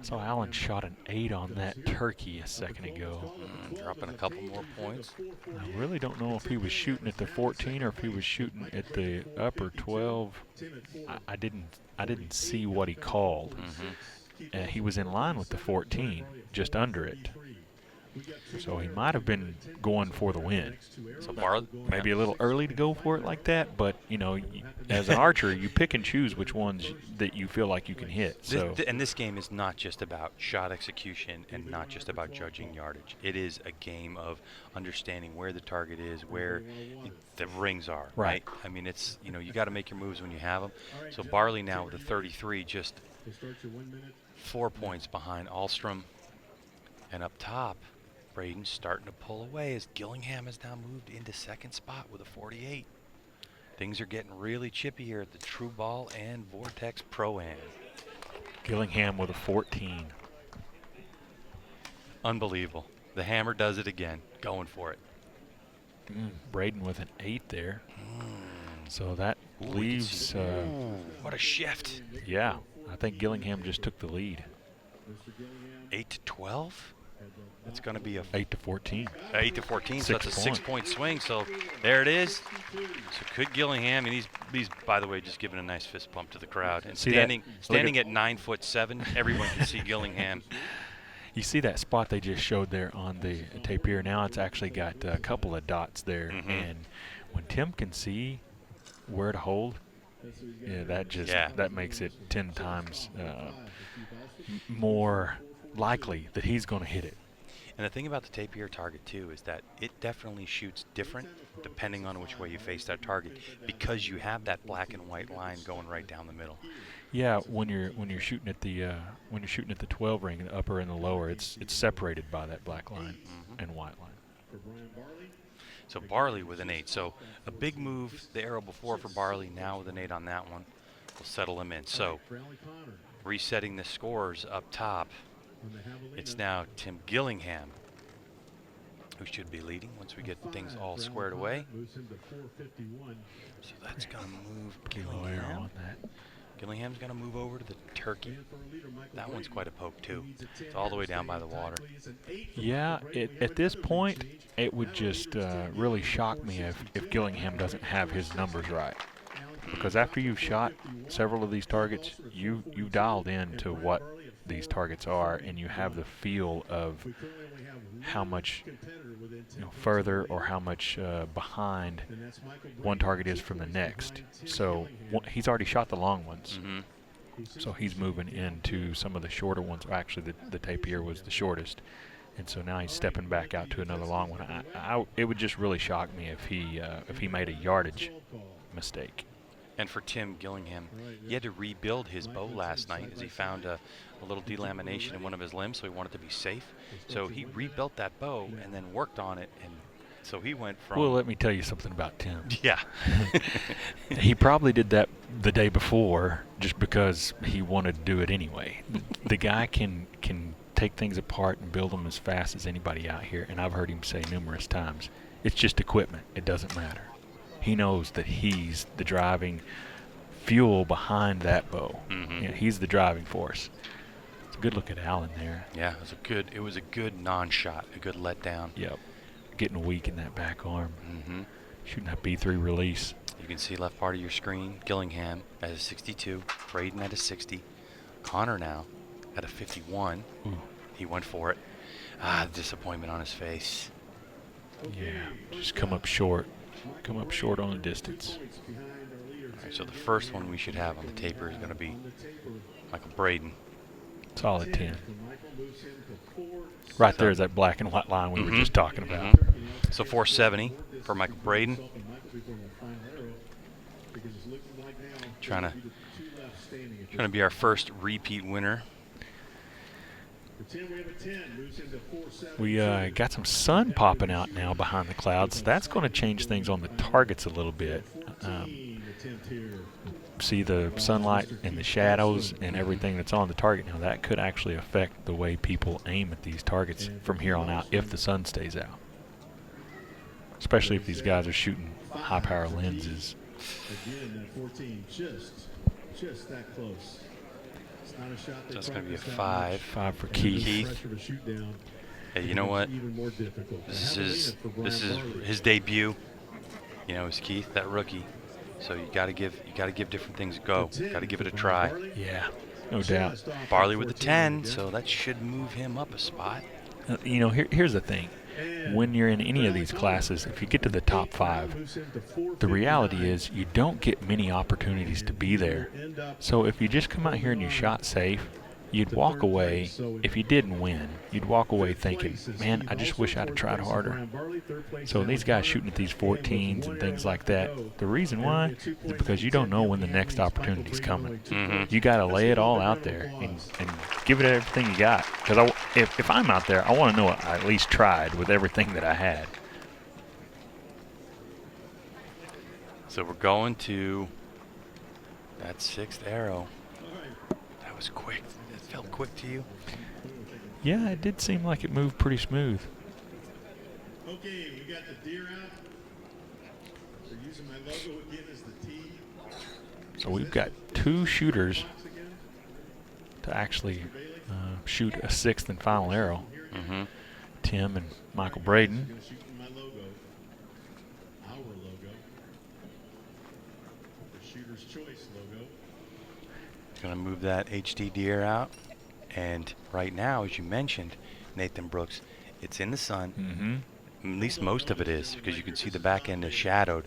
So Allen shot an 8 on that turkey a second ago. Dropping a couple more points. I really don't know if he was shooting at the 14 or if he was shooting at the upper 12. I didn't see what he called. Mm-hmm. He was in line with the 14, just under it. So he might have been going for the win. So Maybe a little early to go for it like that, but you know, as an archer, you pick and choose which ones that you feel like you can hit. So and this game is not just about shot execution and not just about judging yardage. It is a game of understanding where the target is, where the rings are. Right. I mean, it's, you know, you got to make your moves when you have them. So Barley now with a 33, just 4 points behind Alstrom, and up top, Braden's starting to pull away as Gillingham has now moved into second spot with a 48. Things are getting really chippy here at the True Ball and Vortex Pro-Am. Gillingham with a 14. Unbelievable. The hammer does it again, going for it. Braden with an 8 there. So that leaves... what a shift. Yeah, I think Gillingham just took the lead. 8 to 12? It's going to be a 8 to 14. 8 to 14. So that's a 6-point swing. So there it is. So could Gillingham, and he's by the way just giving a nice fist bump to the crowd and standing at 9'7", everyone can see Gillingham. You see that spot they just showed there on the tape here. Now it's actually got a couple of dots there, and when Tim can see where to hold, that makes it 10 times more likely that he's going to hit it. And the thing about the tapier target too is that it definitely shoots different depending on which way you face that target, because you have that black and white line going right down the middle. Yeah, when you're shooting at the 12 ring, the upper and the lower, it's separated by that black line and white line. So Barley with an 8. So a big move the arrow before for Barley, now with an 8 on that one will settle him in. So resetting the scores up top. It's now Tim Gillingham who should be leading once we get things all squared away. So that's going to move Gillingham. Gillingham's going to move over to the turkey. That one's quite a poke too. It's all the way down by the water. Yeah, at this point, it would just really shock me if Gillingham doesn't have his numbers right. Because after you've shot several of these targets, you've dialed in to what these targets are, and you have the feel of how much further or how much behind one target is from the next. So he's already shot the long ones, so he's moving into some of the shorter ones. Actually, the tapier was the shortest, and so now he's stepping back out to another long one. It would just really shock me if he made a yardage mistake. And for Tim Gillingham, he had to rebuild his bow last night as he found a little delamination in one of his limbs, so he wanted to be safe. So he rebuilt that bow and then worked on it, and so he went from... Well, let me tell you something about Tim. Yeah. He probably did that the day before just because he wanted to do it anyway. The guy can take things apart and build them as fast as anybody out here, and I've heard him say numerous times, it's just equipment. It doesn't matter. He knows that he's the driving fuel behind that bow. He's the driving force. It's a good look at Allen there. Yeah, it was a good non-shot, a good letdown. Yep. Getting weak in that back arm. Shooting that B3 release. You can see left part of your screen, Gillingham at a 62, Braden at a 60, Connor now at a 51. Ooh. He went for it. Disappointment on his face. Yeah, just come up short. Come up short on the distance. All right, so the first one we should have on the taper is going to be Michael Braden. Solid 10. Right there is that black and white line we were just talking about. So 470 for Michael Braden. Trying to be our first repeat winner. We got some sun popping out now behind the clouds. So that's going to change things on the targets a little bit. See the sunlight and the shadows and everything that's on the target now. That could actually affect the way people aim at these targets from here on out if the sun stays out. Especially if these guys are shooting high-power lenses. Again, that 14 just that close. So it's going to be a 5. 5 for Keith. Hey, you know what? This is his debut. You know, it's Keith, that rookie. So you got to give different things a go. Got to give it a try. Yeah, no doubt. Barley with the 10, so that should move him up a spot. Here's the thing. When you're in any of these classes, if you get to the top 5, the reality is you don't get many opportunities to be there. So if you just come out here and you shot safe, you'd walk away, if you didn't win, you'd walk away thinking, man, I just wish I'd have tried harder. So these guys shooting at these 14s and things like that, the reason why is because you don't know when the next opportunity's coming. You got to lay it all out there and give it everything you got. Because if I'm out there, I want to know I at least tried with everything that I had. So we're going to that 6th arrow. That was quick. It felt quick to you? Yeah, it did seem like it moved pretty smooth. Okay, we got the deer out. We're using my logo again as the T. So we've got 2 shooters to actually shoot a 6th and final arrow. Tim and Michael Braden. My logo, our logo, the Shooter's Choice logo. Going to move that HD deer out. And right now, as you mentioned, Nathan Brooks, it's in the sun. At least most of it is, because you can see the back end is shadowed.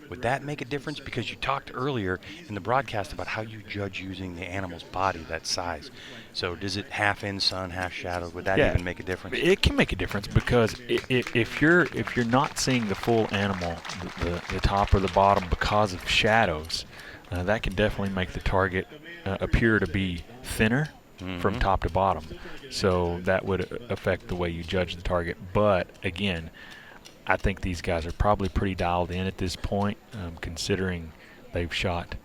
Would that make a difference? Because you talked earlier in the broadcast about how you judge using the animal's body, that size. So does it half in sun, half shadowed? Would that even make a difference? It can make a difference because if you're not seeing the full animal, the top or the bottom, because of shadows, that can definitely make the target appear to be thinner from top to bottom. So that would affect the way you judge the target. But again, I think these guys are probably pretty dialed in at this point, considering they've shot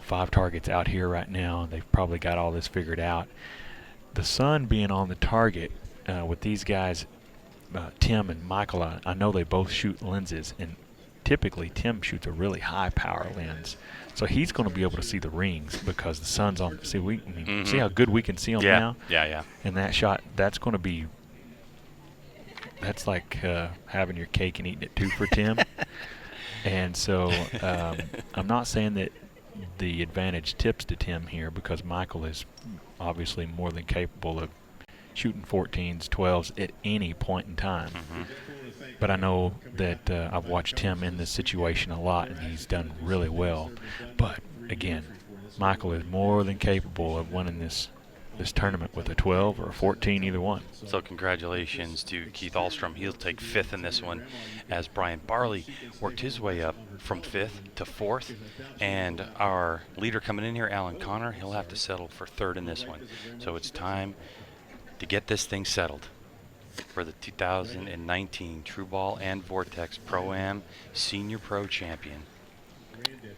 5 targets out here right now. They've probably got all this figured out. The sun being on the target with these guys, Tim and Michael, I know they both shoot lenses, and typically Tim shoots a really high power lens. So he's going to be able to see the rings because the sun's on. See, see how good we can see them now? Yeah. And that shot, that's like having your cake and eating it too for Tim. And so I'm not saying that the advantage tips to Tim here, because Michael is obviously more than capable of shooting 14s, 12s at any point in time. But I know that I've watched Tim in this situation a lot, and he's done really well. But again, Michael is more than capable of winning this tournament with a 12 or a 14, either one. So congratulations to Keith Ahlstrom. He'll take 5th in this one, as Brian Barley worked his way up from 5th to 4th. And our leader coming in here, Alan Connor, he'll have to settle for 3rd in this one. So it's time to get this thing settled for the 2019 True Ball and Vortex Pro-Am Senior Pro Champion.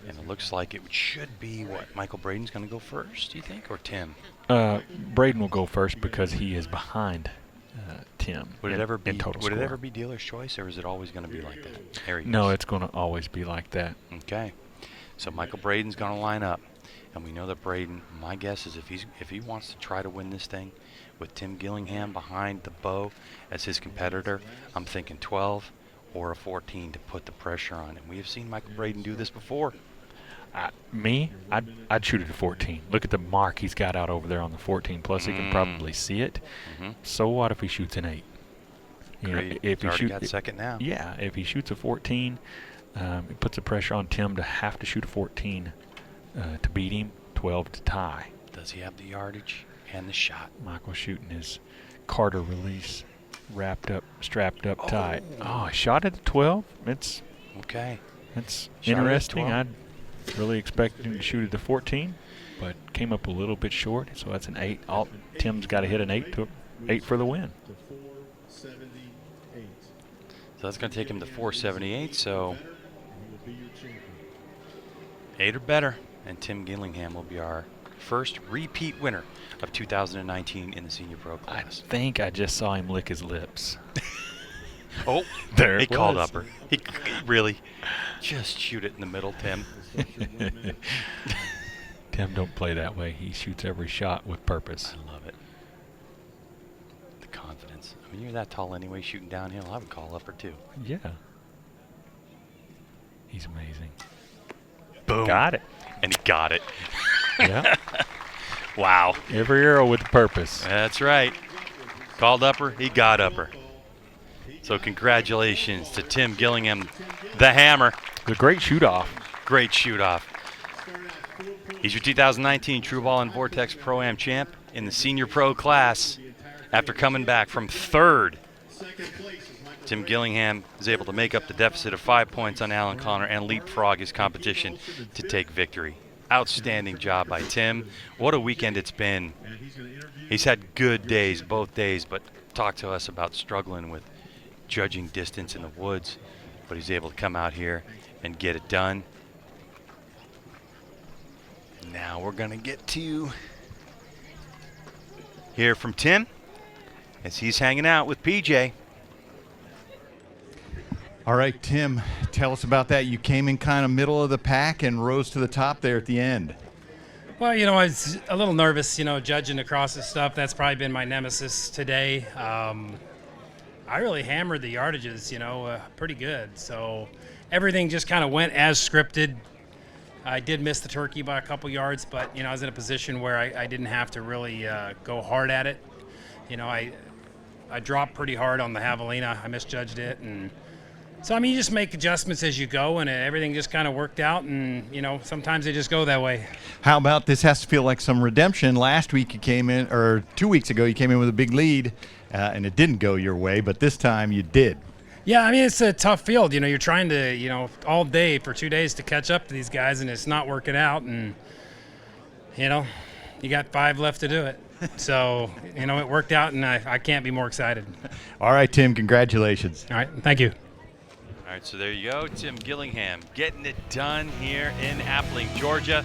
And it looks like it should be, Michael Braden's going to go first, do you think, or Tim? Braden will go first because he is behind Tim. Would it ever be total dealer's choice, or is it always going to be like that? No, it's going to always be like that. Okay. So Michael Braden's going to line up. And we know that Braden, my guess is if he wants to try to win this thing with Tim Gillingham behind the bow as his competitor, I'm thinking 12 or a 14 to put the pressure on. And we have seen Michael Braden do this before. I'd shoot it at 14. Look at the mark he's got out over there on the 14. Plus, he can probably see it. So what if he shoots an 8? If he already got second now. Yeah, if he shoots a 14, it puts the pressure on Tim to have to shoot a 14 to beat him, 12 to tie. Does he have the yardage and the shot? Michael's shooting his Carter release, strapped up tight. Oh, shot at the 12. It's okay. It's interesting. I'd really expected him to shoot at the 14, but came up a little bit short. So that's an 8. Tim's got to hit an 8 for the win. So that's going to take him to 478. So 8 or better, and Tim Gillingham will be our first repeat winner of 2019 in the Senior Pro class. I think I just saw him lick his lips. Oh, there he called upper. He really just shoot it in the middle, Tim. Tim don't play that way. He shoots every shot with purpose. I love it. The confidence. I mean, you're that tall anyway, shooting downhill. I would call upper too. Yeah. He's amazing. Boom. Got it. And he got it. Yeah. Wow. Every arrow with purpose. That's right. called upper, he got upper. So congratulations to Tim Gillingham, the hammer. A great shoot-off. Great shoot-off. He's your 2019 True Ball and Vortex Pro-Am champ in the senior pro class. After coming back from third, Tim Gillingham is able to make up the deficit of 5 points on Alan Connor and leapfrog his competition to take victory. Outstanding job by Tim. What a weekend it's been. He's had good days, both days, but talk to us about struggling with judging distance in the woods, but he's able to come out here and get it done. Now we're gonna get to hear from Tim as he's hanging out with PJ. All right, Tim, tell us about that. You came in kind of middle of the pack and rose to the top there at the end. Well, I was a little nervous, judging across this stuff. That's probably been my nemesis today. I really hammered the yardages, pretty good. So everything just kind of went as scripted. I did miss the turkey by a couple yards, but, I was in a position where I didn't have to really go hard at it. I dropped pretty hard on the javelina. I misjudged it. And so, you just make adjustments as you go, and everything just kind of worked out. And, sometimes they just go that way. How about this has to feel like some redemption? Last week you came in, or 2 weeks ago, you came in with a big lead, and it didn't go your way, but this time you did. Yeah, it's a tough field. You're trying to, all day for 2 days to catch up to these guys, and it's not working out. And, you got 5 left to do it. So, it worked out, and I can't be more excited. All right, Tim, congratulations. All right, thank you. All right, so there you go. Tim Gillingham getting it done here in Appling, Georgia.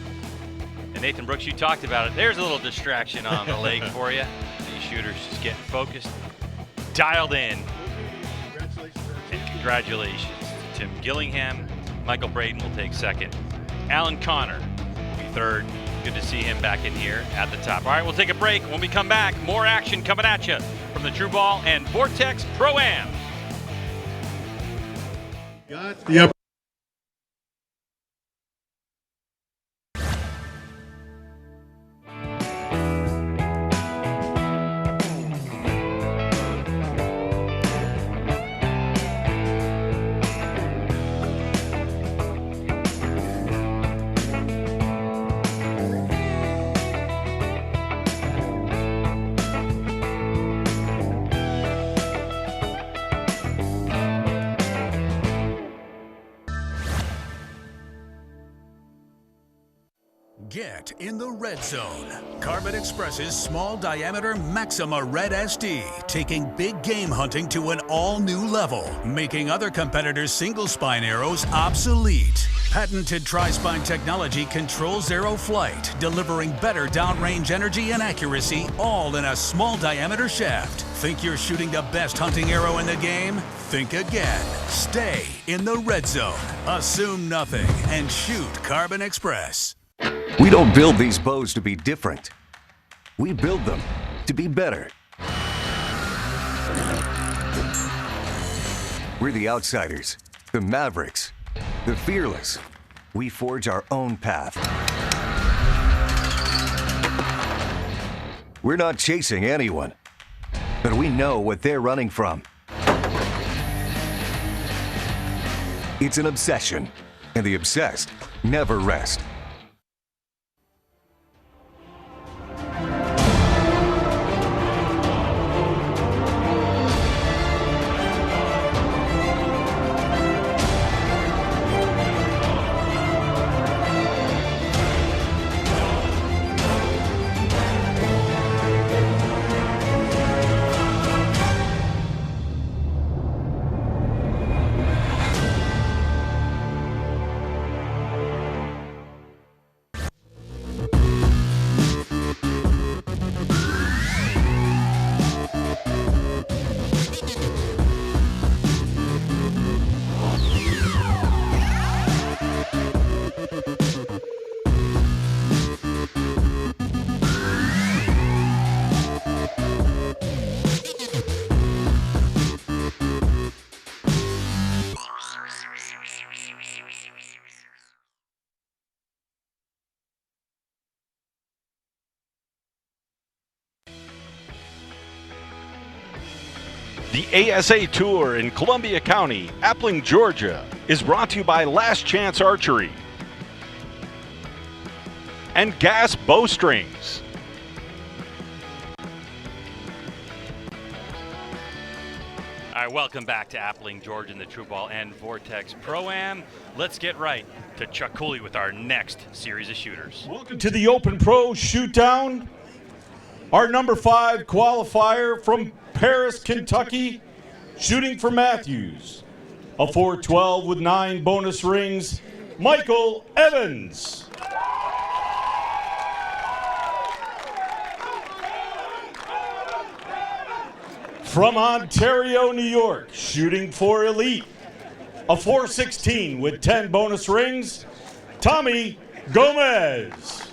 And Nathan Brooks, you talked about it. There's a little distraction on the lake for you. These shooters just getting focused, dialed in. And congratulations to Tim Gillingham. Michael Braden will take second. Alan Connor will be third. Good to see him back in here at the top. All right, we'll take a break. When we come back, more action coming at you from the True Ball and Vortex Pro-Am. Got the upper. Get in the red zone. Carbon Express's small diameter Maxima Red SD, taking big game hunting to an all-new level, making other competitors' single spine arrows obsolete. Patented tri-spine technology controls arrow flight, delivering better downrange energy and accuracy, all in a small diameter shaft. Think you're shooting the best hunting arrow in the game? Think again. Stay in the red zone. Assume nothing and shoot Carbon Express. We don't build these bows to be different. We build them to be better. We're the outsiders, the mavericks, the fearless. We forge our own path. We're not chasing anyone, but we know what they're running from. It's an obsession, and the obsessed never rest. The ASA Tour in Columbia County, Appling, Georgia, is brought to you by Last Chance Archery and Gas Bowstrings. All right, welcome back to Appling, Georgia in the True Ball and Vortex Pro-Am. Let's get right to Chuck Cooley with our next series of shooters. Welcome to the Open Pro Shootdown. Our number 5 qualifier from Paris, Kentucky, shooting for Matthews. A 412 with 9 bonus rings, Michael Evans. From Ontario, New York, shooting for Elite. A 416 with 10 bonus rings, Tommy Gomez.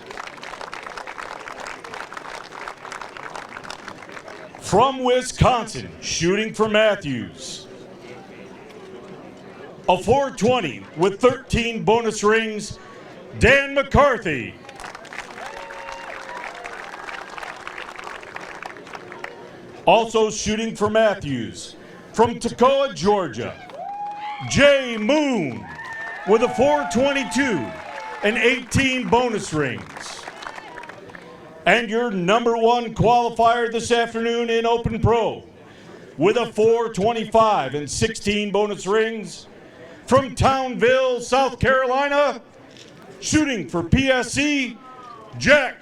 From Wisconsin, shooting for Matthews. A 420 with 13 bonus rings, Dan McCarthy. Also shooting for Matthews, from Toccoa, Georgia, Jay Moon with a 422 and 18 bonus rings. And your number 1 qualifier this afternoon in Open Pro with a 425 and 16 bonus rings, from Townville, South Carolina, shooting for PSC, Jack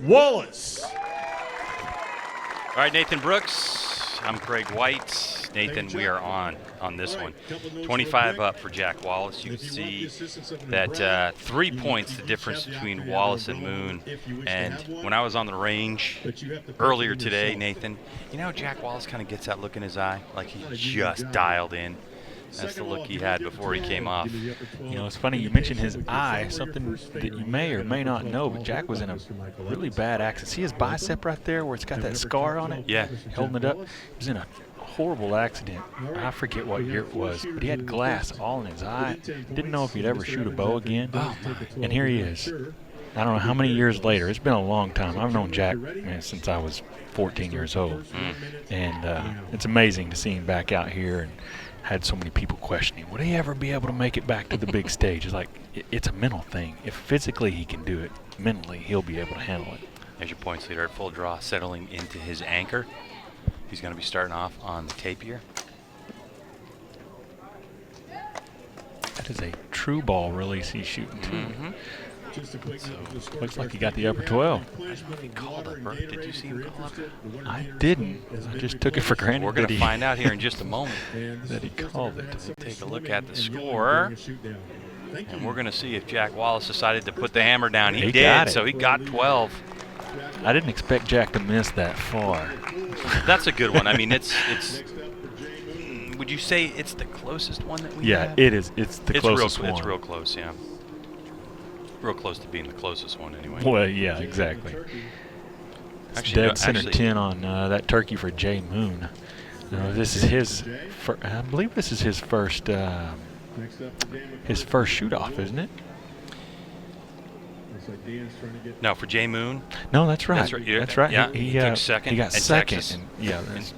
Wallace. All right, Nathan Brooks. I'm Craig White. Nathan, we are on this one. 25 up for Jack Wallace. You can see that 3 points the difference between Wallace and Moon. And when I was on the range earlier today, Nathan, you know, Jack Wallace kind of gets that look in his eye, like he just dialed in. That's the look he had before he came off. You know, it's funny you mentioned his eye, something that you may or may not know, but Jack was in a really bad accident. See his bicep right there where it's got that scar on it? Yeah. Holding it up. He was in a horrible accident. I forget what year it was, but he had glass all in his eye. Didn't know if he'd ever shoot a bow again. And here he is. I don't know how many years later. It's been a long time. I've known Jack since I was 14 years old. And it's amazing to see him back out here, and had so many people questioning, would he ever be able to make it back to the big stage? It's like, it's a mental thing. If physically he can do it, mentally he'll be able to handle it. There's your points leader at full draw, settling into his anchor. He's going to be starting off on the tapier. That is a true ball release he's shooting too. So, looks like he got the upper 12. I don't know if he called it, Bert. Did you see him call it? I didn't. I just took it for granted. We're going to find out here in just a moment that he called it. Take a look at the score. And we're going to see if Jack Wallace decided to put the hammer down. He did, so he got 12. I didn't expect Jack to miss that far. That's a good one. I mean, it's would you say it's the closest one that we have? Yeah, it is. It's the closest one. It's real close, yeah. Real close to being the closest one, anyway. Well, yeah, exactly. Actually, dead center 10 on that turkey for Jay Moon. This is his. I believe this is his first shoot-off, isn't it? No, for Jay Moon. No, that's right. That's right. Yeah, he took second. He got second. Texas. And, yeah, that's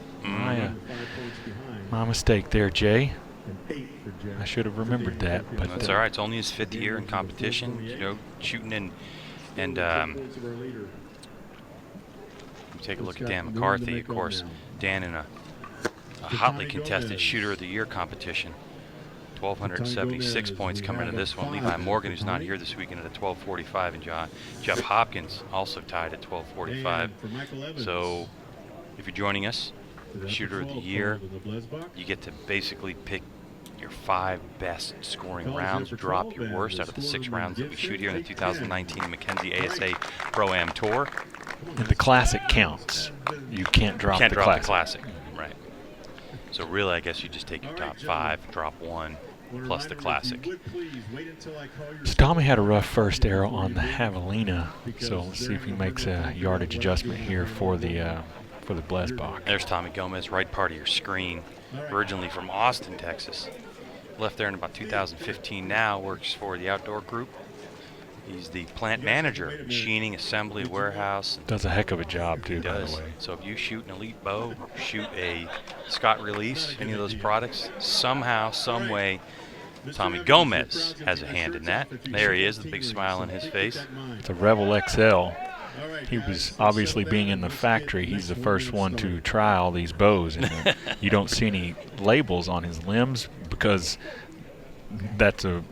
my mistake there, Jay. I should have remembered that. But that's all right. It's only his 5th year in competition. You know, shooting and take a look at Dan McCarthy. Of course, Dan in a hotly contested Shooter of the Year competition. 1,276 points coming into this one. Levi Morgan, who's not here this weekend, at a 1245, and Jeff Hopkins also tied at 1245. So, if you're joining us, Shooter of the Year, you get to basically pick your 5 best scoring rounds, drop your worst out of the 6 rounds that we shoot here in the 2019 Mackenzie ASA Pro-Am Tour. And the Classic counts. You can't drop the Classic. Right. So really, I guess you just take your top 5, drop 1, plus the Classic. So Tommy had a rough first arrow on the Javelina, so let's see if he makes a yardage adjustment here for the Blesbach. There's Tommy Gomez, right part of your screen. Originally from Austin, Texas. Left there in about 2015 now, works for the outdoor group. He's the plant manager, machining, assembly, warehouse. Does a heck of a job, too, He by does. the way. So if you shoot an elite bow, shoot a Scott Release, any of those products, somehow, some way, Tommy Gomez has a hand in that. There he is, the big smile on his face. It's a Rebel XL. He was obviously being in the factory. He's the first one to try all these bows. And you don't see any labels on his limbs because that's the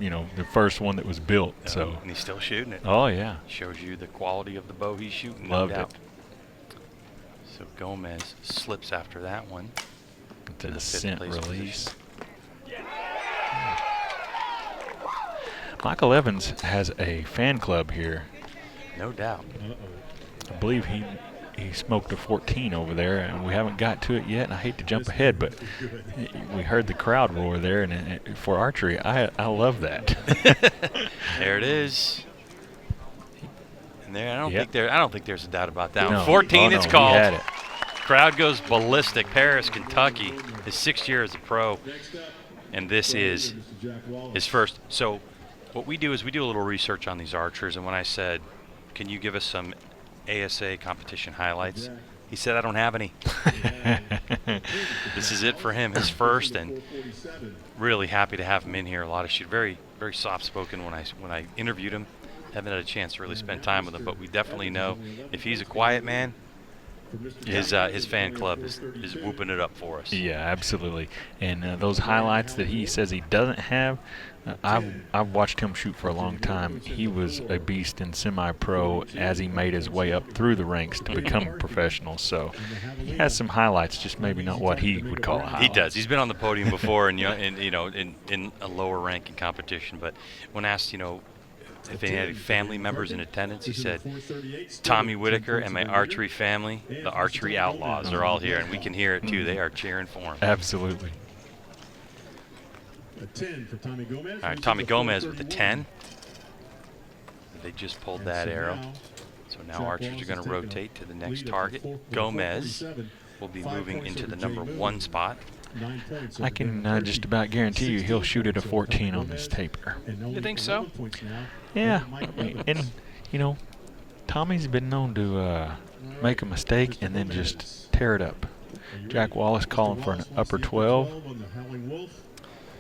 first one that was built. So and he's still shooting it. Oh yeah, shows you the quality of the bow he's shooting. Loved no doubt. it. So Gomez slips after that one. To the scent release. Michael Evans has a fan club here. No doubt. I believe he smoked a 14 over there, and we haven't got to it yet. And I hate to jump ahead, but we heard the crowd roar there, and for archery, I love that. There it is. And there, I don't think there's a doubt about that. No. 14, it's called. He had it. Crowd goes ballistic. Paris, Kentucky, his 6th year as a pro, and this is his first. So what we do is we do a little research on these archers, and when I said, can you give us some ASA competition highlights? He said, I don't have any. This is it for him, his first, and really happy to have him in here. A lot of shit, very, very soft-spoken when I interviewed him. Haven't had a chance to really spend time with him, but we definitely know if he's a quiet man, his fan club is whooping it up for us. Yeah, absolutely. And those highlights that he says he doesn't have, I've watched him shoot for a long time. He was a beast in semi-pro as he made his way up through the ranks to become a professional. So he has some highlights, just maybe not what he would call a highlight. He does. He's been on the podium before, and in a lower ranking competition. But when asked, if he had family members in attendance, he said, Tommy Whitaker and my archery family, the Archery Outlaws, are all here, and we can hear it too. They are cheering for him. Absolutely. A 10 for Tommy Gomez. All right, Tommy Gomez with the 10. They just pulled that arrow. So now archers are going to rotate to the next target. Gomez will be moving into the number 1 spot. I can just about guarantee you he'll shoot at a 14 on this taper. You think so? Yeah, and Tommy's been known to make a mistake and then just tear it up. Jack Wallace calling for an upper 12.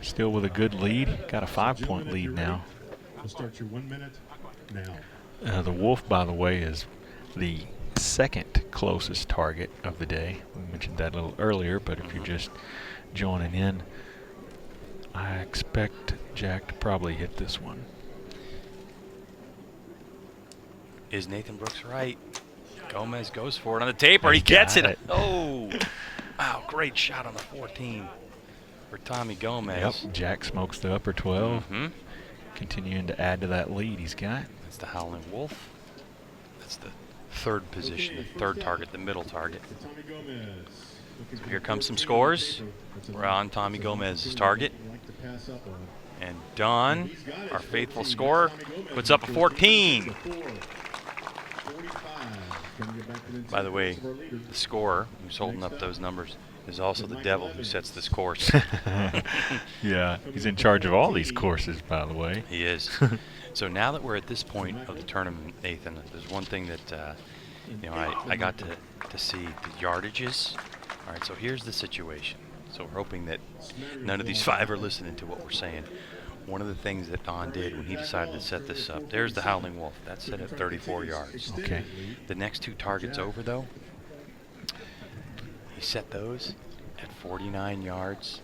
Still with a good lead. Got a 5-point lead now. We'll start your 1 minute now. The wolf, by the way, is the second closest target of the day. We mentioned that a little earlier, but if you're just joining in, I expect Jack to probably hit this one. Is Nathan Brooks right? Gomez goes for it on the taper. He gets it. Oh, wow, great shot on the 14 for Tommy Gomez. Yep, Jack smokes the upper 12. Continuing to add to that lead he's got. That's the Howling Wolf. That's the 3rd position, the 3rd target, the middle target. So here comes some scores. We're on Tommy Gomez's target. And Don, our faithful scorer, puts up a 14. By the way, the scorer who's holding up those numbers is also the devil who sets this course. Yeah, he's in charge of all these courses, by the way. He is. So now that we're at this point of the tournament, Nathan, there's one thing that I got to see the yardages. All right, so here's the situation. So we're hoping that none of these 5 are listening to what we're saying. One of the things that Don did when he decided to set this up, there's the Howling Wolf. That's set at 34 yards. Okay. The next 2 targets over, though, he set those at 49 yards,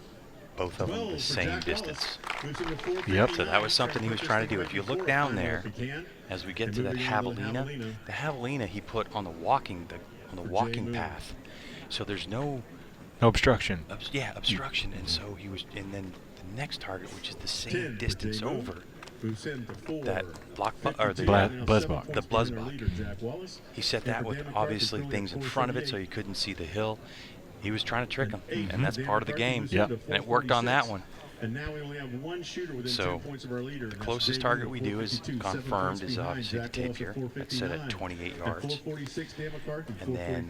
both of them the same distance. Yep. So that was something he was trying to do. If you look down there, as we get to that javelina, the javelina he put on the walking path. So there's no obstruction. Obstruction. And so he was, and then the next target, which is the same distance over, that Buzzbach. The Buzzbach. He set that with obviously things in front of it so you couldn't see the hill. He was trying to trick him, and that's part of the game. Yep. And it worked on that one. And now we only have 1 shooter within 10 points of our leader. The closest target we do is confirmed is obviously the tapir. That's set at 28 yards. And then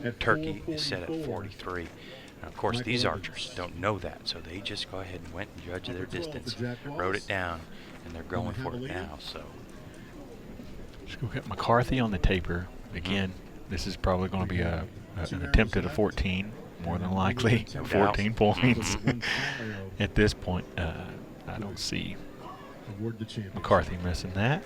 our turkey is set at 43. Now, of course, these archers don't know that, so they just go ahead and went and judged their distance, wrote it down, and they're going for it now. So Just go get McCarthy on the taper. Again, this is probably going to be an attempt at a 14, more than likely. 14 points. At this point, I don't see McCarthy missing that.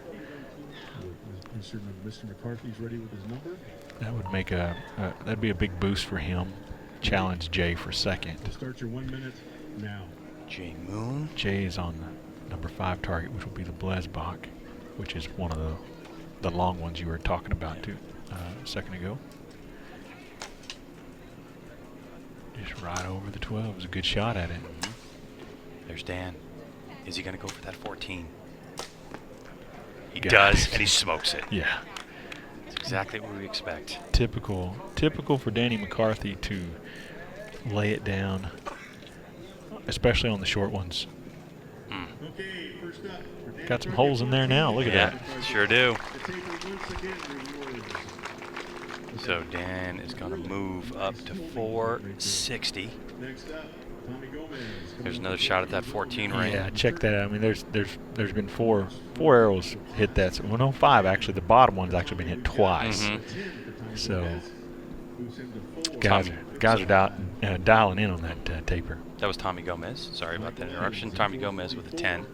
Mr. McCarthy's ready with his number. That would make that'd be a big boost for him. Challenge Jay for second. Start your 1 minute now. Jay Moon. Jay is on the number 5 target, which will be the Blesbach, which is one of the long ones you were talking about a second ago. Just right over the 12. It was a good shot at it. There's Dan. Is he going to go for that 14? He Got does, it. and he smokes it. Yeah. It's exactly what we expect. Typical for Danny McCarthy to lay it down, especially on the short ones. Okay, first up. Got some holes in there now. Look at that. Sure do. So Dan is going to move up to 460. Next up, Tommy Gomez. There's another shot at that 14 ring. Yeah, check that out. I mean, there's been four arrows hit that. So, well, no, 5 actually. The bottom one's actually been hit twice. So guys are dialing in on that taper. That was Tommy Gomez. Sorry about that interruption. Tommy Gomez with a 10.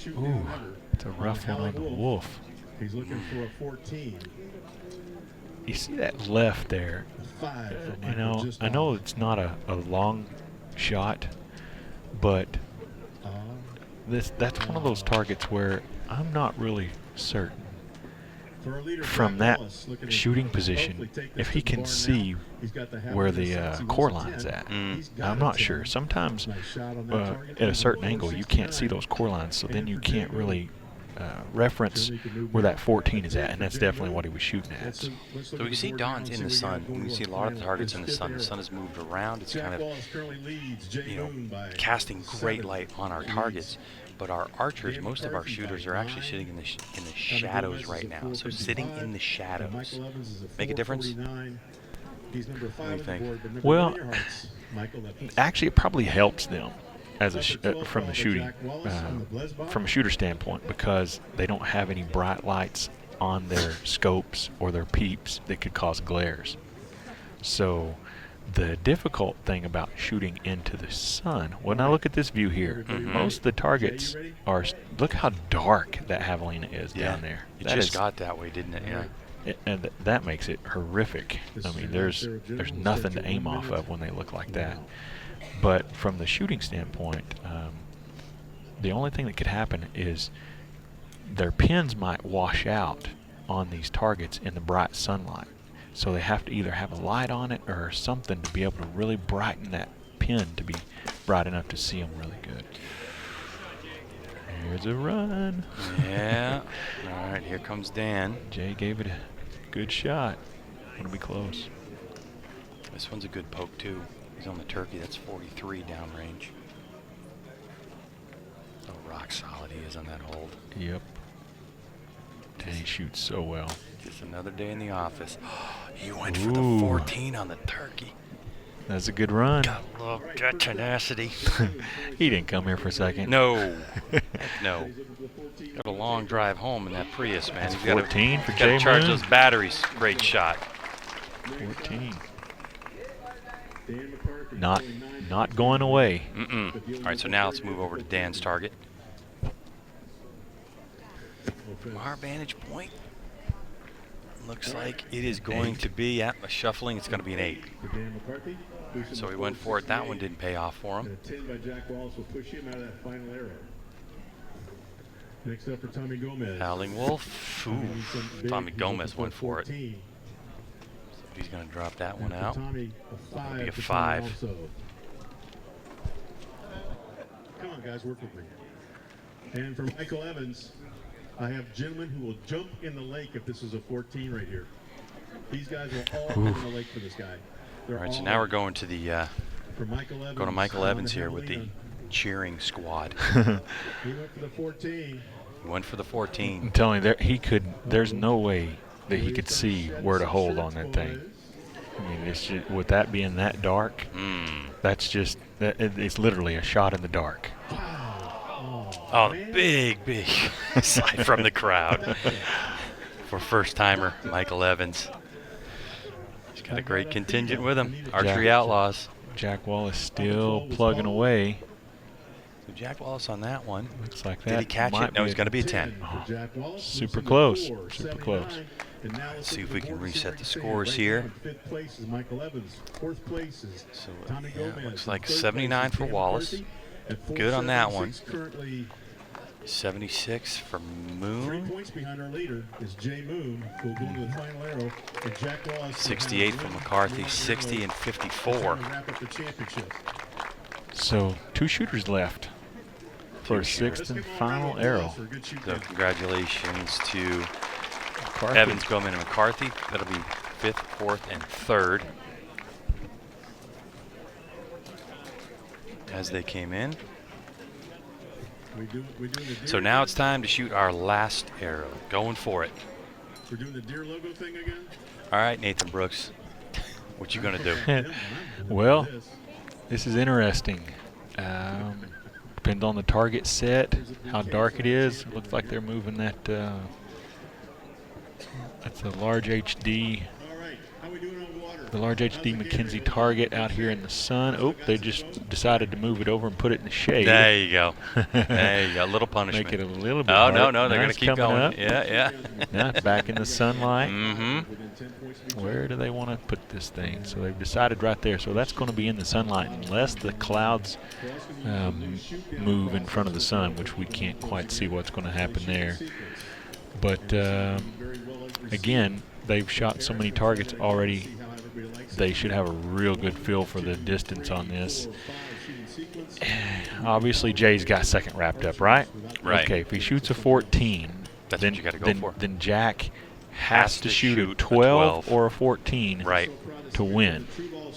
Ooh, it's a rough one on the Wolf. He's looking for a 14. You see that left there? I know it's not a long shot, but that's one of those targets where I'm not really certain from that shooting position if he can see where the core line's at. I'm not sure. Sometimes at a certain angle you can't see those core lines, so then you can't really reference where that 14 is at, and that's definitely what he was shooting at. So we can see Don's in the sun. We see a lot of the targets in the sun. The sun has moved around. It's kind of, casting great light on our targets. But our archers, most of our shooters are actually sitting in the shadows right now. So sitting in the shadows. Make a difference? What do you think? Well, actually, it probably helps them as from the shooting, from a shooter standpoint, because they don't have any bright lights on their scopes or their peeps that could cause glares. So the difficult thing about shooting into the sun, well, now look at this view here. Most of the targets are, look how dark that javelina is down there. It just got that way, didn't it? Yeah. And that makes it horrific. I mean, there's nothing to aim off of when they look like that. But from the shooting standpoint, the only thing that could happen is their pins might wash out on these targets in the bright sunlight. So they have to either have a light on it or something to be able to really brighten that pin to be bright enough to see them really good. Here's a run. Yeah. All right, here comes Dan. Jay gave it a good shot. Want to be close. This one's a good poke, too. He's on the turkey. That's 43 downrange. Oh, rock solid he is on that hold. Yep. Danny shoots so well. Just another day in the office. He went for the 14 on the turkey. That's a good run. Got a little gut tenacity. He didn't come here for a second. No. No. Got a long drive home in that Prius, man. That's He's 14 for Jay Got to charge Moon. those batteries. Great shot. 14. Not going away. All right, so now let's move over to Dan's target. From our vantage point, looks like it is going to be, a shuffling, it's going to be an 8. So he went for it. That one didn't pay off for him. Next up for Tommy Gomez. Howling Wolf. Ooh, Tommy Gomez went for it. So he's going to drop that one out. That'll be a 5. Come on, guys, work with me. And for Michael Evans, I have gentlemen who will jump in the lake if this is a 14 right here. These guys will all jump in the lake for this guy. All right, so now we're going to the Michael Evans here with the cheering squad. He went for the 14. He went for the 14. I'm telling you, there's no way that he could see where to hold on that thing. I mean, it's just, with that being that dark, it's literally a shot in the dark. Oh, Oh, big slide from the crowd for first-timer Michael Evans. He's got a great contingent with him. Archery Outlaws. Jack Wallace still plugging away. So Jack Wallace on that one. Looks like that. Did he catch it? No, he's going to be a 10. Oh, super close. Super close. Let's see if we can reset the scores here. So, yeah, looks like 79 for Wallace. Good on that one. 76 for Moon. 3 points behind our leader is Jay Moon, who will go into the final arrow. And Jack Wallace 68 for McCarthy, 60 and 54. So 2 shooters left for a 6th and final arrow. So congratulations to McCarthy. Evans, Goldman, and McCarthy. That'll be 5th, 4th, and 3rd as they came in. So now it's time to shoot our last arrow. Going for it. We're doing the deer logo thing again? All right, Nathan Brooks. What you gonna do? Well, this is interesting. Depends on the target set, how dark it is. It looks like they're moving that. That's a large HD. The large HD McKenzie target out here in the sun. Oh, they just decided to move it over and put it in the shade. There you go. There you go. A little punishment. Make it a little bit. Oh, hard. no, they're going to keep going. Up. Yeah. Yeah, back in the sunlight. Mm-hmm. Where do they want to put this thing? So they've decided right there. So that's going to be in the sunlight unless the clouds move in front of the sun, which we can't quite see what's going to happen there. But again, they've shot so many targets already. They should have a real good feel for the distance on this. Obviously, Jay's got second wrapped up, right? Right. Okay, if he shoots a 14, that's then what you got to go for. Then Jack has to shoot a 12 or a 14 to win.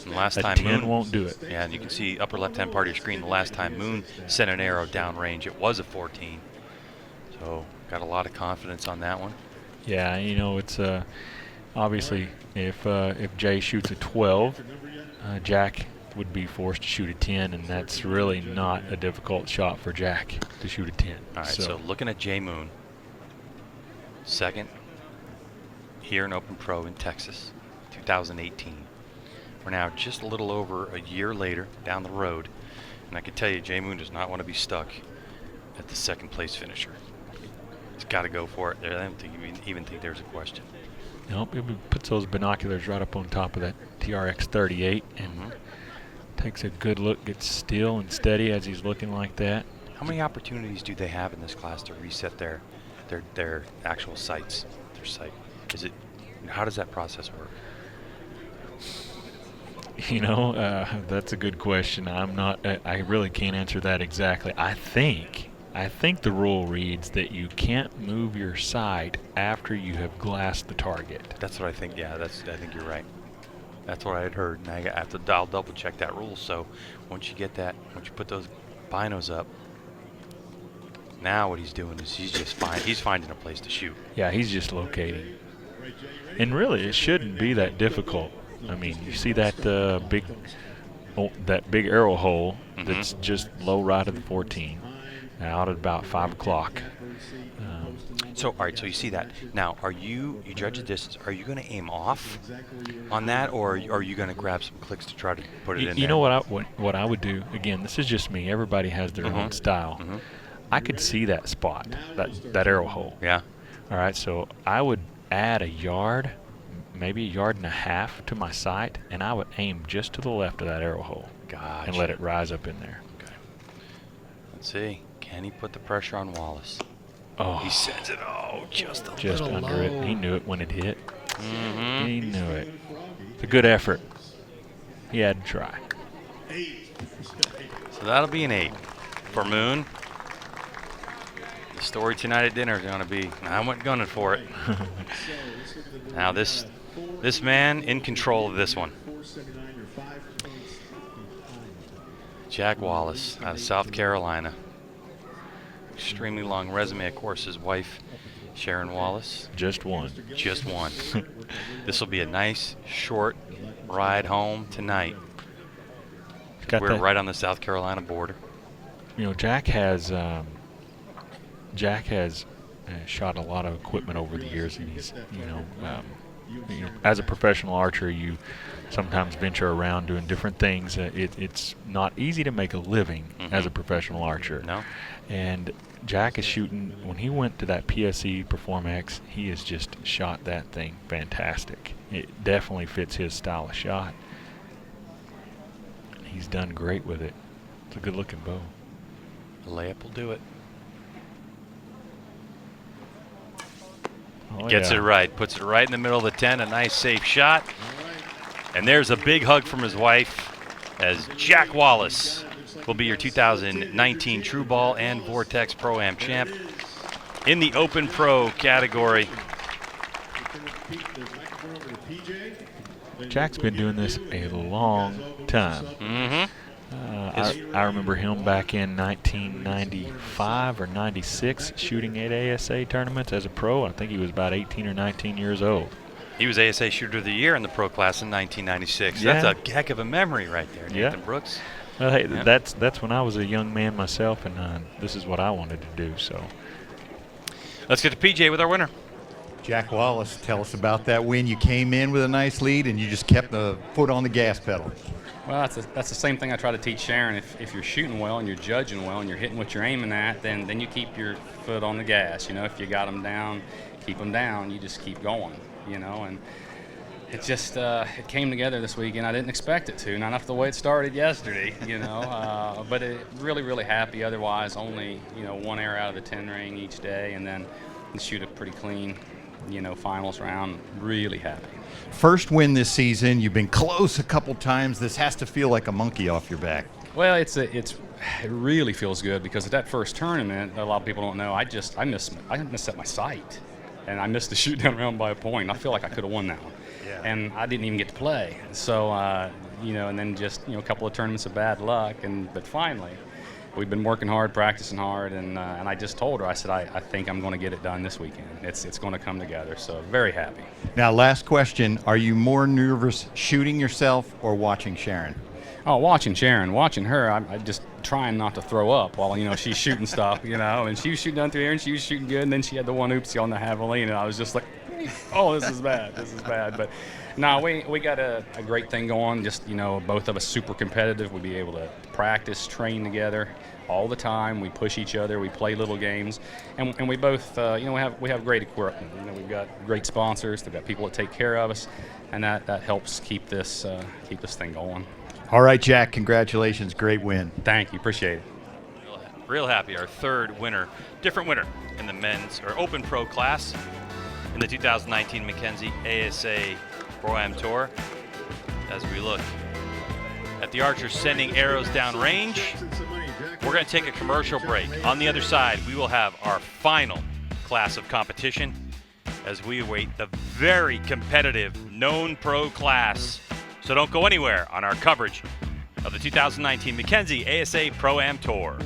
And last a time 10 Moon won't do it. Yeah, and you can see upper left-hand part of your screen. The last time Moon sent an arrow downrange, it was a 14. So got a lot of confidence on that one. Yeah, you know, it's obviously if Jay shoots a 12, Jack would be forced to shoot a 10, and that's really not a difficult shot for Jack to shoot a 10. All right, so looking at Jay Moon, second here in Open Pro in Texas, 2018. We're now just a little over a year later down the road, and I can tell you Jay Moon does not want to be stuck at the second place finisher. He's got to go for it. I don't think even think there's a question. Nope, he puts those binoculars right up on top of that TRX 38 and takes a good look, gets still and steady as he's looking like that. How many opportunities do they have in this class to reset their actual sights, their sight? Is it, how does that process work? You know, that's a good question. I really can't answer that exactly. I think the rule reads that you can't move your sight after you have glassed the target. That's what I think. Yeah, I think you're right. That's what I had heard, and I'll double check that rule. So once you get that, once you put those binos up, now what he's doing is he's finding a place to shoot. Yeah, he's just locating. And really, it shouldn't be that difficult. I mean, you see that big arrow hole that's just low right of the 14, out at about 5 o'clock. So, all right, so you see that. Now, you judge the distance. Are you going to aim off on that, or are you going to grab some clicks to try to put it in there? You know what I would do? Again, this is just me. Everybody has their own style. I could see that spot, that arrow hole. Yeah. All right, so I would add a yard, maybe a yard and a half to my sight, and I would aim just to the left of that arrow hole. Gotcha. And let it rise up in there. Okay. Let's see. Can he put the pressure on Wallace? Oh. He sends it, just under low. it. He knew it when it hit. He knew it. It's a good effort. He had to try. So that'll be an 8 for Moon. The story tonight at dinner is going to be, I went gunning for it. Now this man in control of this one. Jack Wallace out of South Carolina. Extremely long resume, of course, his wife, Sharon Wallace. Just one. Just one. This will be a nice, short ride home tonight. We're right on the South Carolina border. You know, Jack has Jack has shot a lot of equipment over the years, and he's, as a professional archer, you sometimes venture around doing different things. It's not easy to make a living as a professional archer. No. And Jack is shooting, when he went to that PSE Perform X, he has just shot that thing fantastic. It definitely fits his style of shot. He's done great with it. It's a good looking bow. A layup will do it. Oh, Gets yeah. it right, puts it right in the middle of the 10, a nice safe shot. And there's a big hug from his wife as Jack Wallace will be your 2019 True Ball and Vortex Pro-Am champ in the Open Pro category. Jack's been doing this a long time. I remember him back in 1995 or 96 shooting at ASA tournaments as a pro. I think he was about 18 or 19 years old. He was ASA Shooter of the Year in the pro class in 1996. Yeah. That's a heck of a memory right there, Nathan Brooks. Well, hey, Yeah. that's when I was a young man myself, and this is what I wanted to do. So let's get to PJ with our winner. Jack Wallace, tell us about that win. You came in with a nice lead, and you just kept the foot on the gas pedal. Well, that's the same thing I try to teach Sharon. If you're shooting well and you're judging well and you're hitting what you're aiming at, then you keep your foot on the gas. If you got them down, keep them down. You just keep going, and it just it came together this weekend. I didn't expect it to, not after the way it started yesterday, but it really, really happy. Otherwise, only, one error out of the 10 ring each day, and then shoot a pretty clean, finals round. Really happy. First win this season. You've been close a couple times. This has to feel like a monkey off your back. Well, it really feels good because at that first tournament, a lot of people don't know, I missed my sight, and I missed the shoot down round by a point. I feel like I could have won that one, and I didn't even get to play. So, and then just a couple of tournaments of bad luck, but finally, we've been working hard, practicing hard, and I just told her, I said, I think I'm going to get it done this weekend. It's going to come together, so very happy. Now, last question. Are you more nervous shooting yourself or watching Sharon? Oh, watching Sharon. Watching her, I'm just trying not to throw up while, she's shooting stuff, and she was shooting down through here, and she was shooting good, and then she had the one oopsie on the javelin, and I was just like, oh, this is bad. But no, we got a great thing going. Just, both of us super competitive. We'll be able to practice, train together all the time. We push each other. We play little games, and we both, we have great equipment. We've got great sponsors. We've got people that take care of us, and that helps keep this thing going. All right, Jack. Congratulations. Great win. Thank you. Appreciate it. Real happy. Our third winner, different winner in the men's or Open Pro class in the 2019 Mackenzie ASA Pro-Am Tour. As we look at the archers sending arrows down range, we're going to take a commercial break. On the other side, we will have our final class of competition as we await the very competitive known pro class. So don't go anywhere on our coverage of the 2019 Mackenzie ASA Pro-Am Tour.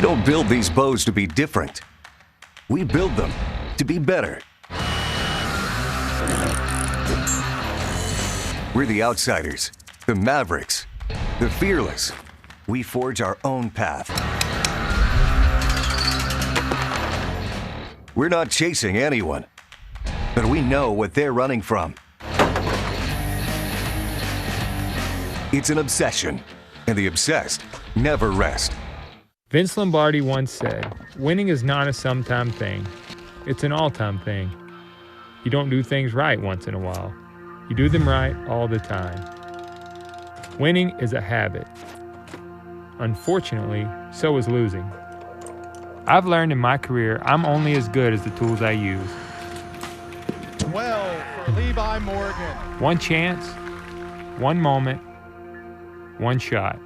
don't build these bows to be different. We build them to be better. We're the outsiders, the mavericks, the fearless. We forge our own path. We're not chasing anyone, but we know what they're running from. It's an obsession, and the obsessed never rest. Vince Lombardi once said, winning is not a sometime thing. It's an all-time thing. You don't do things right once in a while. You do them right all the time. Winning is a habit. Unfortunately, so is losing. I've learned in my career I'm only as good as the tools I use. 12 for Levi Morgan. One chance, one moment, one shot.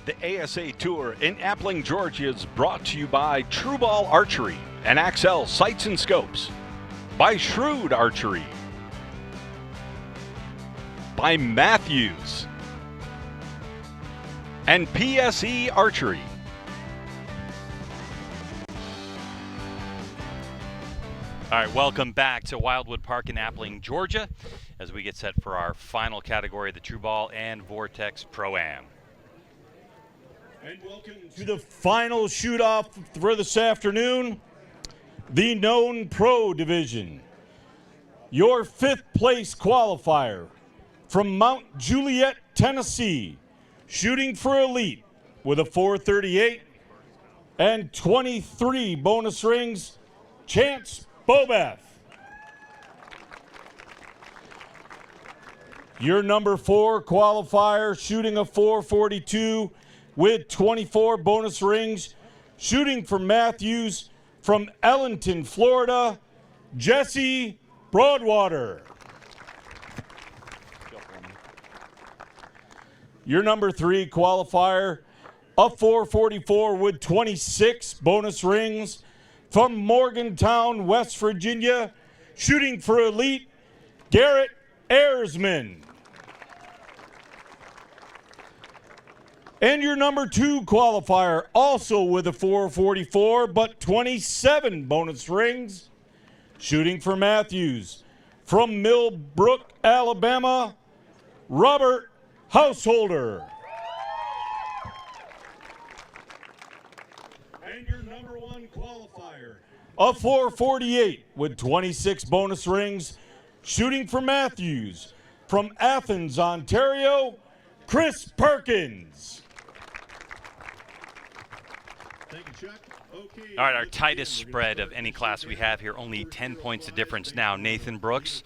The ASA Tour in Appling, Georgia is brought to you by True Ball Archery and Axel Sights and Scopes, by Shrewd Archery, by Matthews, and PSE Archery. All right, welcome back to Wildwood Park in Appling, Georgia, as we get set for our final category, the True Ball and Vortex Pro-Am. And welcome to the final shoot-off for this afternoon, the known pro division. Your 5th place qualifier from Mount Juliet, Tennessee, shooting for elite with a .438 and 23 bonus rings, Chance Bobeth. Your number 4 qualifier, shooting a .442 with 24 bonus rings, shooting for Matthews from Ellington, Florida, Jesse Broadwater. Your number 3 qualifier, a .444 with 26 bonus rings, from Morgantown, West Virginia, shooting for elite, Garrett Ayersman. And your number 2 qualifier, also with a .444, but 27 bonus rings, shooting for Matthews. From Millbrook, Alabama, Robert Householder. And your number 1 qualifier, a .448 with 26 bonus rings, shooting for Matthews. From Athens, Ontario, Chris Perkins. All right, our tightest spread of any class we have here, only 10 points of difference now. Nathan Brooks,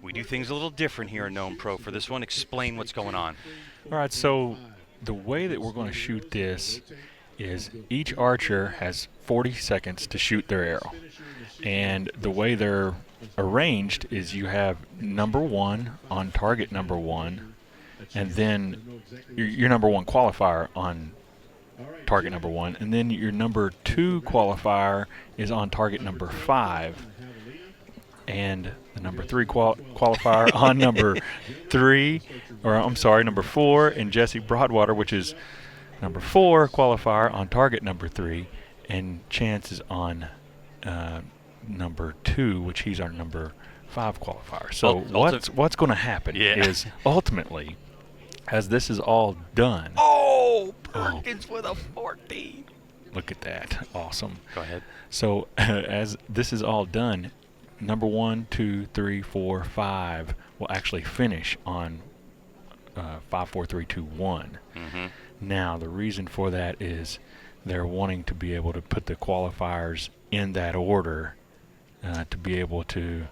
we do things a little different here in Gnome Pro for this one. Explain what's going on. All right, so the way that we're going to shoot this is each archer has 40 seconds to shoot their arrow. And the way they're arranged is you have number 1 on target number 1, and then your number 1 qualifier on target number 1, and then your number 2 qualifier is on target number 5, and the number 3 qualifier on number 3, or I'm sorry, number 4, and Jesse Broadwater, which is number 4 qualifier on target number 3, and Chance is on number 2, which he's our number 5 qualifier. So what's going to happen is ultimately, as this is all done. Oh, Perkins with a 14. Look at that. Awesome. Go ahead. So as this is all done, number 1, 2, 3, 4, 5 will actually finish on 5, 4, 3, 2, 1. Mm-hmm. Now, the reason for that is they're wanting to be able to put the qualifiers in that order to be able to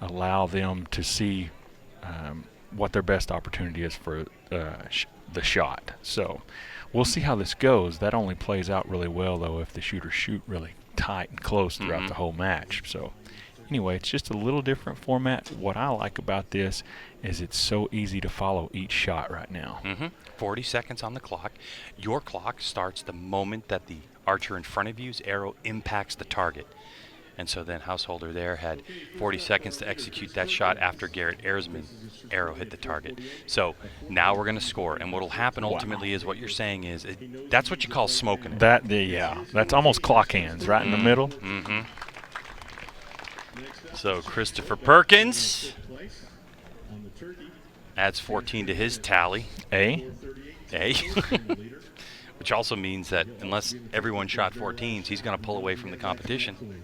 allow them to see what their best opportunity is for the shot. So we'll see how this goes. That only plays out really well, though, if the shooters shoot really tight and close throughout the whole match. So anyway, it's just a little different format. What I like about this is it's so easy to follow each shot right now. 40 seconds on the clock. Your clock starts the moment that the archer in front of you's arrow impacts the target. And so then Householder there had 40 seconds to execute that shot after Garrett Erzman's arrow hit the target. So now we're going to score. And what will happen ultimately is what you're saying is that's what you call smoking it. That's almost clock hands right in the middle. Mm-hmm. So Christopher Perkins adds 14 to his tally. Which also means that unless everyone shot 14s, he's going to pull away from the competition.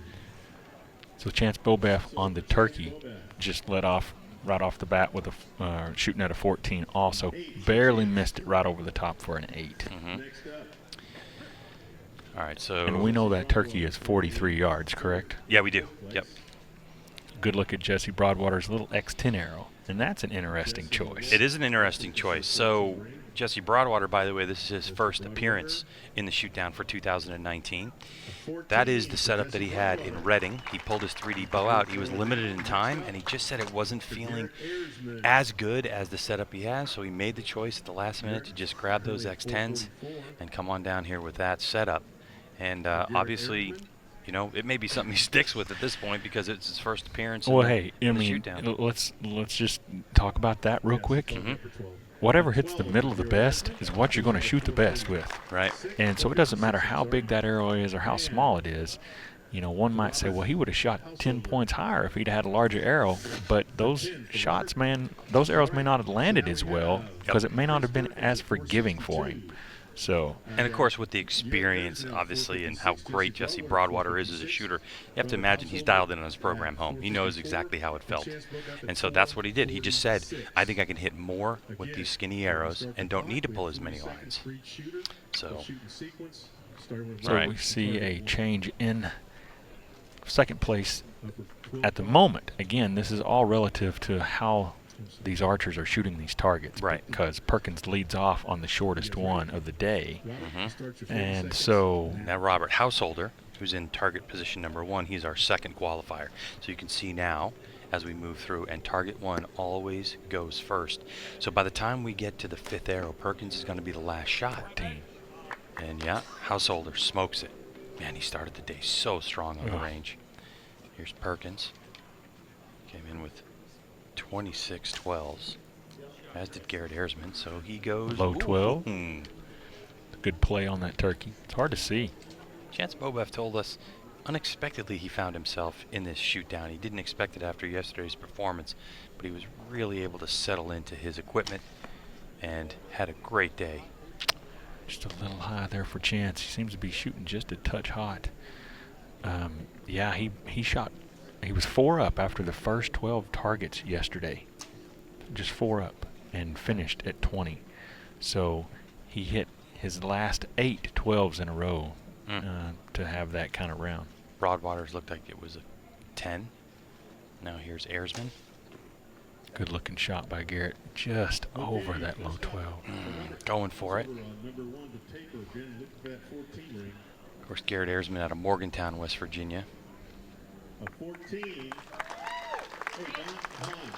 So Chance Bobeff on the turkey just let off right off the bat with a shooting at a 14. Also barely missed it right over the top for an 8. Mm-hmm. All right, so. And we know that turkey is 43 yards, correct? Yeah, we do. Yep. Good look at Jesse Broadwater's little X10 arrow, and that's an interesting choice. It is an interesting choice. So Jesse Broadwater, by the way, this is his first appearance in the shoot-down for 2019. That is the setup that he had in Reading. He pulled his 3D bow out. He was limited in time, and he just said it wasn't feeling as good as the setup he has, so he made the choice at the last minute to just grab those X10s and come on down here with that setup. And obviously, you know, it may be something he sticks with at this point because it's his first appearance in the shoot-down. Let's just talk about that real quick. Mm-hmm. Whatever hits the middle of the best is what you're going to shoot the best with. Right. And so it doesn't matter how big that arrow is or how small it is. You know, one might say, well, he would have shot 10 points higher if he'd had a larger arrow. But those shots, man, those arrows may not have landed as well because it may not have been as forgiving for him. So. And, of course, with the experience, obviously, and how great Jesse Broadwater is as a shooter, you have to imagine he's dialed in on his program home. He knows exactly how it felt. And so that's what he did. He just said, I think I can hit more with these skinny arrows and don't need to pull as many lines. So we see a change in second place at the moment. Again, this is all relative to how these archers are shooting these targets. Right. Because Perkins leads off on the shortest one of the day. Mm-hmm. And so. Now Robert Householder, who's in target position number 1, he's our second qualifier. So you can see now as we move through, and target 1 always goes first. So by the time we get to the 5th arrow, Perkins is going to be the last shot. 14. And yeah, Householder smokes it. Man, he started the day so strong on the range. Here's Perkins. Came in with 26 12s, as did Garrett Erzman, so he goes low 12. Hmm. Good play on that turkey. It's hard to see. Chance Bobeff told us unexpectedly he found himself in this shoot down. He didn't expect it after yesterday's performance, but he was really able to settle into his equipment and had a great day. Just a little high there for Chance. He seems to be shooting just a touch hot. Yeah, he shot. He was 4 up after the first 12 targets yesterday. Just 4 up and finished at 20. So he hit his last 8 12s in a row to have that kind of round. Broadwater's looked like it was a 10. Now here's Erzman. Good looking shot by Garrett. Just over that low 12. Going for it. Of course, Garrett Erzman out of Morgantown, West Virginia.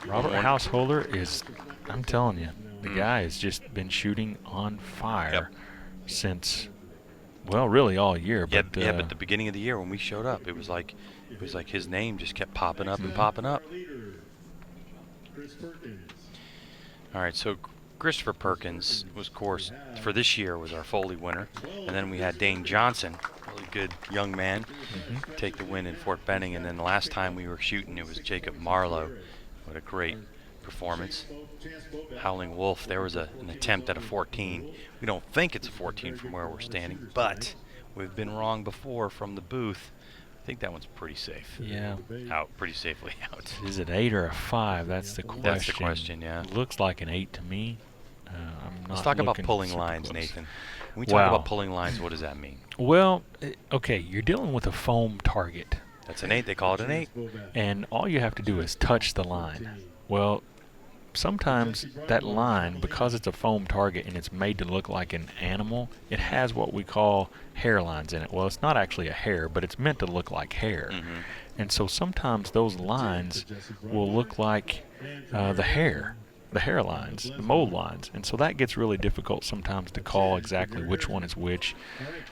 Robert Householder is, I'm telling you, the guy has just been shooting on fire since, well, really all year. But the beginning of the year when we showed up, it was like his name just kept popping up and popping up. All right, so Christopher Perkins was, of course, for this year was our Foley winner, and then we had Dane Johnson, really good young man, take the win in Fort Benning, and then the last time we were shooting, it was Jacob Marlowe. What a great performance. Howling Wolf, there was an attempt at a 14. We don't think it's a 14 from where we're standing, but we've been wrong before from the booth. I think that one's pretty safe. Yeah. Out, pretty safely out. Is it 8 or a 5? That's the question. That's the question, yeah. Looks like an 8 to me. Let's talk about pulling lines, Nathan. When we talk about pulling lines, what does that mean? Well, okay, you're dealing with a foam target. That's an 8. They call it an 8. And all you have to do is touch the line. Well, sometimes that line, because it's a foam target and it's made to look like an animal, it has what we call hairlines in it. Well, it's not actually a hair, but it's meant to look like hair. And so sometimes those lines will look like the hair the hair lines, the mold lines. And so that gets really difficult sometimes to call exactly which one is which.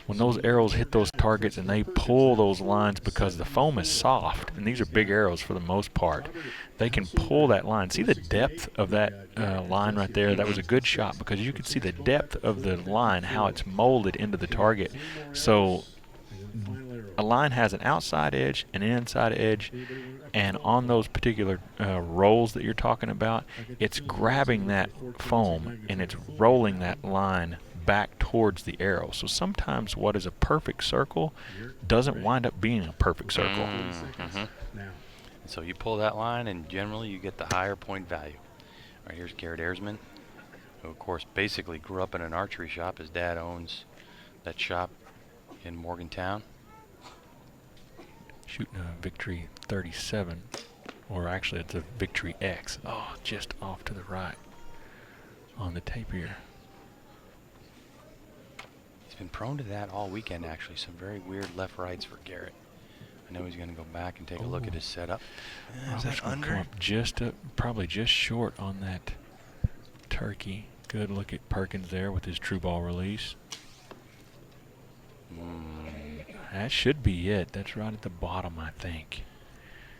When those arrows hit those targets and they pull those lines, because the foam is soft, and these are big arrows for the most part, they can pull that line. See the depth of that line right there? That was a good shot because you could see the depth of the line, how it's molded into the target. So a line has an outside edge and an inside edge, and on those particular rolls that you're talking about, it's grabbing that foam and it's rolling that line back towards the arrow. So sometimes what is a perfect circle doesn't wind up being a perfect circle. So you pull that line, and generally you get the higher point value. All right, here's Garrett Ayersman, who of course basically grew up in an archery shop. His dad owns that shop in Morgantown. Shooting a Victory 37, or actually it's a Victory X. Oh, just off to the right on the tapir. He's been prone to that all weekend, actually. Some very weird left-rights for Garrett. I know he's going to go back and take a look at his setup. Is that under? Come up just probably just short on that turkey. Good look at Perkins there with his true ball release. That should be it. That's right at the bottom, I think.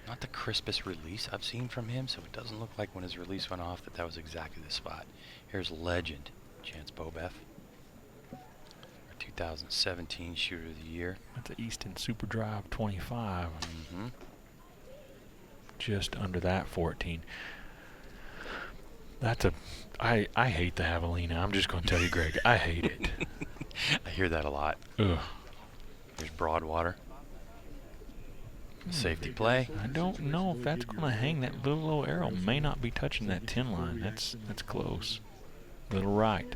Not the crispest release I've seen from him, so it doesn't look like when his release went off that was exactly the spot. Here's legend Chance Bobeth, our 2017 Shooter of the Year. That's an Easton Super Drive 25. Just under that 14. That's a... I hate the javelina. I'm just going to tell you, Greg. I hate it. I hear that a lot. Ugh. There's Broadwater. Safety play. I don't know if that's going to hang. That little arrow may not be touching that 10 line. That's close. Little right.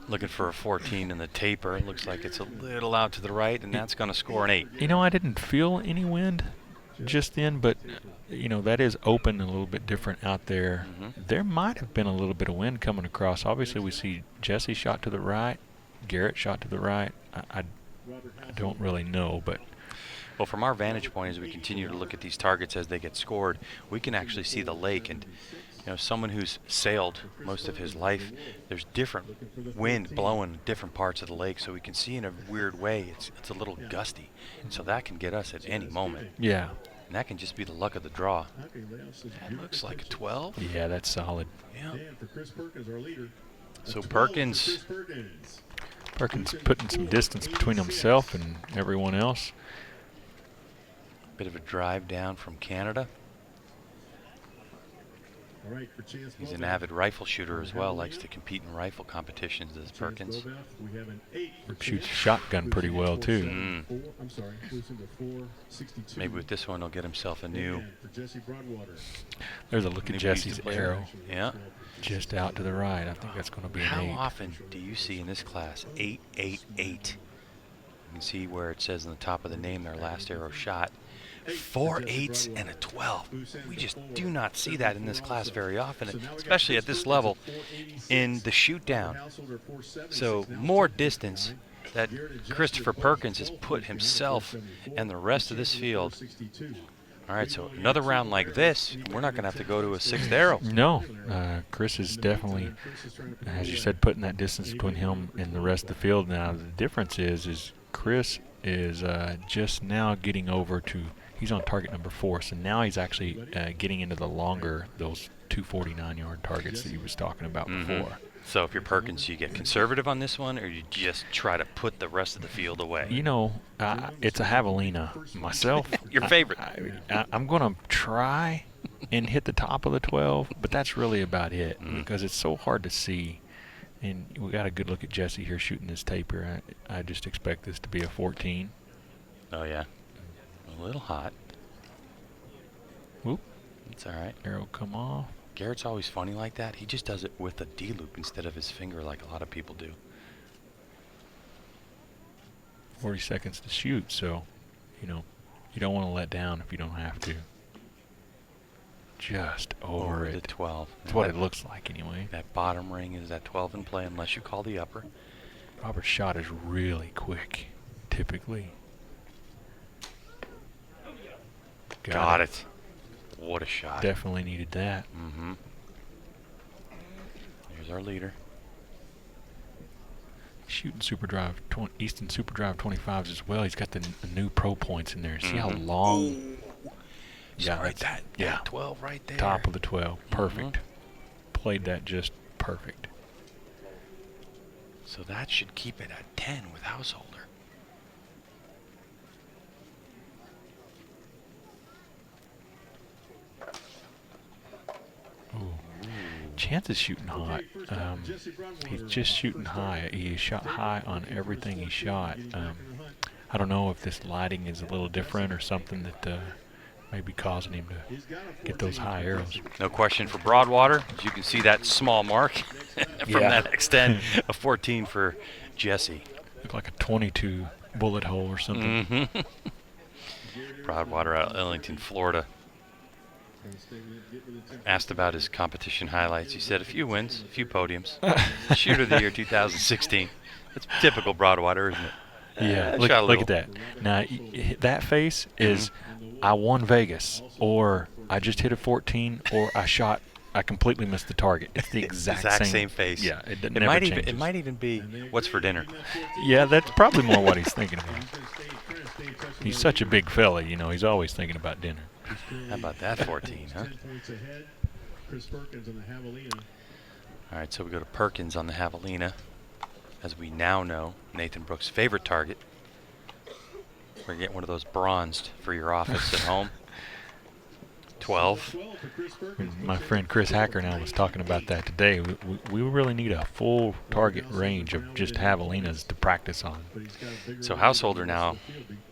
Looking for a 14 in the taper. Looks like it's a little out to the right, and that's going to score an 8. You know, I didn't feel any wind just then, but you know, that is open a little bit different out there. There might have been a little bit of wind coming across. Obviously, we see Jesse shot to the right, Garrett shot to the right. I don't really know, but... Well, from our vantage point, as we continue to look at these targets as they get scored, we can actually see the lake. And, you know, someone who's sailed most of his life, there's different wind blowing different parts of the lake, so we can see in a weird way it's a little gusty. And so that can get us at any moment. Yeah. And that can just be the luck of the draw. That looks like a 12. Yeah, that's solid. Yeah. So Perkins putting some distance between himself and everyone else. Bit of a drive down from Canada. He's an avid rifle shooter as well, likes to compete in rifle competitions as Perkins. Shoots shotgun pretty well too. Maybe with this one he'll get himself a new... There's a look at Jesse's arrow. Yeah. Just out to the right. I think that's going to be an 8. How often do you see in this class 888? You can see where it says on the top of the name their last arrow shot. 4 8s and a 12. We just do not see that in this class very often, especially at this level in the shoot down. So more distance that Christopher Perkins has put himself and the rest of this field. All right, so another round like this, we're not going to have to go to a 6th arrow. No, Chris is definitely, as you said, putting that distance between him and the rest of the field. Now the difference is Chris is just now getting over to. He's on target number 4, so now he's actually getting into the longer, those 249-yard targets that he was talking about before. So if you're Perkins, you get conservative on this one, or you just try to put the rest of the field away? You know, it's a javelina. Myself, your favorite. I'm going to try and hit the top of the 12, but that's really about it because it's so hard to see. And we got a good look at Jesse here shooting this taper. I just expect this to be a 14. Oh, yeah. A little hot. Whoop. It's all right. Arrow come off. Garrett's always funny like that. He just does it with a D-loop instead of his finger like a lot of people do. 40 seconds to shoot, so, you know, you don't want to let down if you don't have to. Just over the 12. That's what it looks like anyway. That bottom ring is that 12 in play unless you call the upper. Robert's shot is really quick, typically. Got it. What a shot. Definitely needed that. Mm-hmm. Here's our leader. Shooting Super Drive, Easton Super Drive 25s as well. He's got the new pro points in there. See how long? Yeah, right. That 12 right there. Top of the 12. Perfect. Played that just perfect. So that should keep it at 10 with Householder. Chance is shooting hot. He's just shooting high. He shot high on everything he shot. I don't know if this lighting is a little different or something that may be causing him to get those high arrows. No question for Broadwater. As you can see that small mark from that extent. A 14 for Jesse. Look like a 22 bullet hole or something. Broadwater out of Ellington, Florida. Asked about his competition highlights. He said a few wins, a few podiums. Shooter of the year 2016. That's typical Broadwater, isn't it? Yeah, look at that. Now, that face is I won Vegas, or I just hit a 14, or I completely missed the target. It's the exact same face. Yeah, it never changes. It might even be what's for dinner. Yeah, that's probably more what he's thinking about. He's such a big fella, you know. He's always thinking about dinner. How about that 14, huh? All right, so we go to Perkins on the Javelina. As we now know, Nathan Brooks' favorite target. We're getting one of those bronzed for your office at home. 12. My friend Chris Hacker and I was talking about that today. We really need a full target range of just javelinas to practice on. So Householder now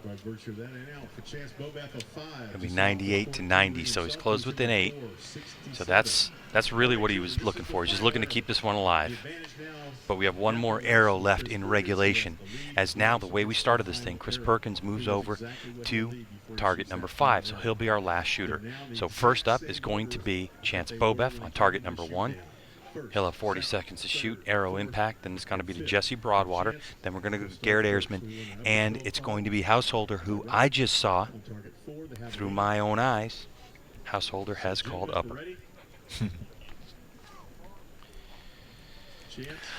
gonna be 98 to 90, so he's closed within 8. So that's really what he was looking for. He's just looking to keep this one alive. But we have one more arrow left in regulation. As now, the way we started this thing, Chris Perkins moves over to target number 5, so he'll be our last shooter. So first up is going to be Chance Bobeff on target number 1. He'll have 40 seconds to shoot, arrow impact, then it's going to be to Jesse Broadwater, then we're going to go to Garrett Ayersman, and it's going to be Householder, who I just saw through my own eyes. Householder has called upper.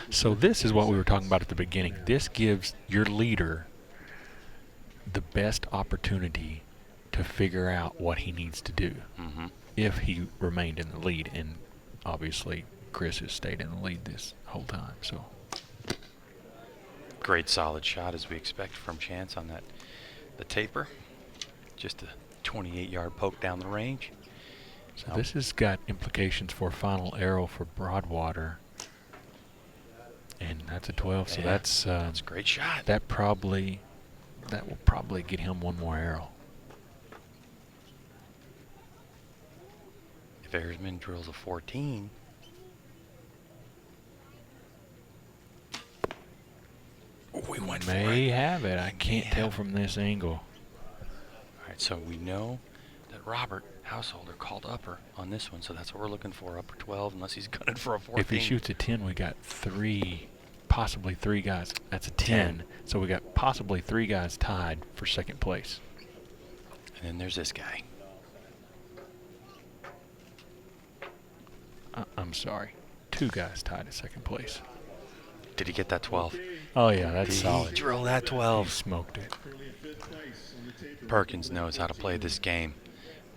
So this is what we were talking about at the beginning. This gives your leader the best opportunity to figure out what he needs to do if he remained in the lead. And obviously, Chris has stayed in the lead this whole time. So great solid shot as we expect from Chance on the taper. Just a 28-yard poke down the range. So this has got implications for final arrow for Broadwater. And that's a 12, so that's a great shot. That will probably get him one more arrow. If Ayersman drills a 14, we may have it. I can't tell from this angle. All right, so we know that Robert Householder called upper on this one, so that's what we're looking for, upper 12, unless he's gunning for a 14. If he shoots a 10, we got possibly three guys. That's a 10. So we got possibly 3 guys tied for second place. And then there's this guy. I'm sorry. 2 guys tied at second place. Did he get that 12? Oh, yeah, that's solid. He drilled that 12. He smoked it. Perkins knows how to play this game.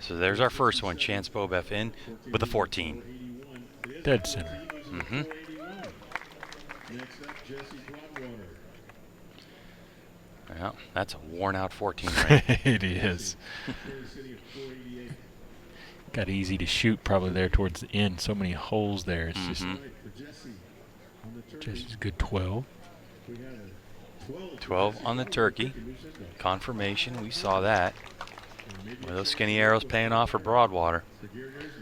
So there's our first one, Chance Bobeff in with a 14. Dead center. Well, that's a worn-out 14 right? It is. Got easy to shoot probably there towards the end. So many holes there. It's just Jesse's good 12. 12 on the turkey. Confirmation, we saw that. Well, those skinny arrows paying off for Broadwater.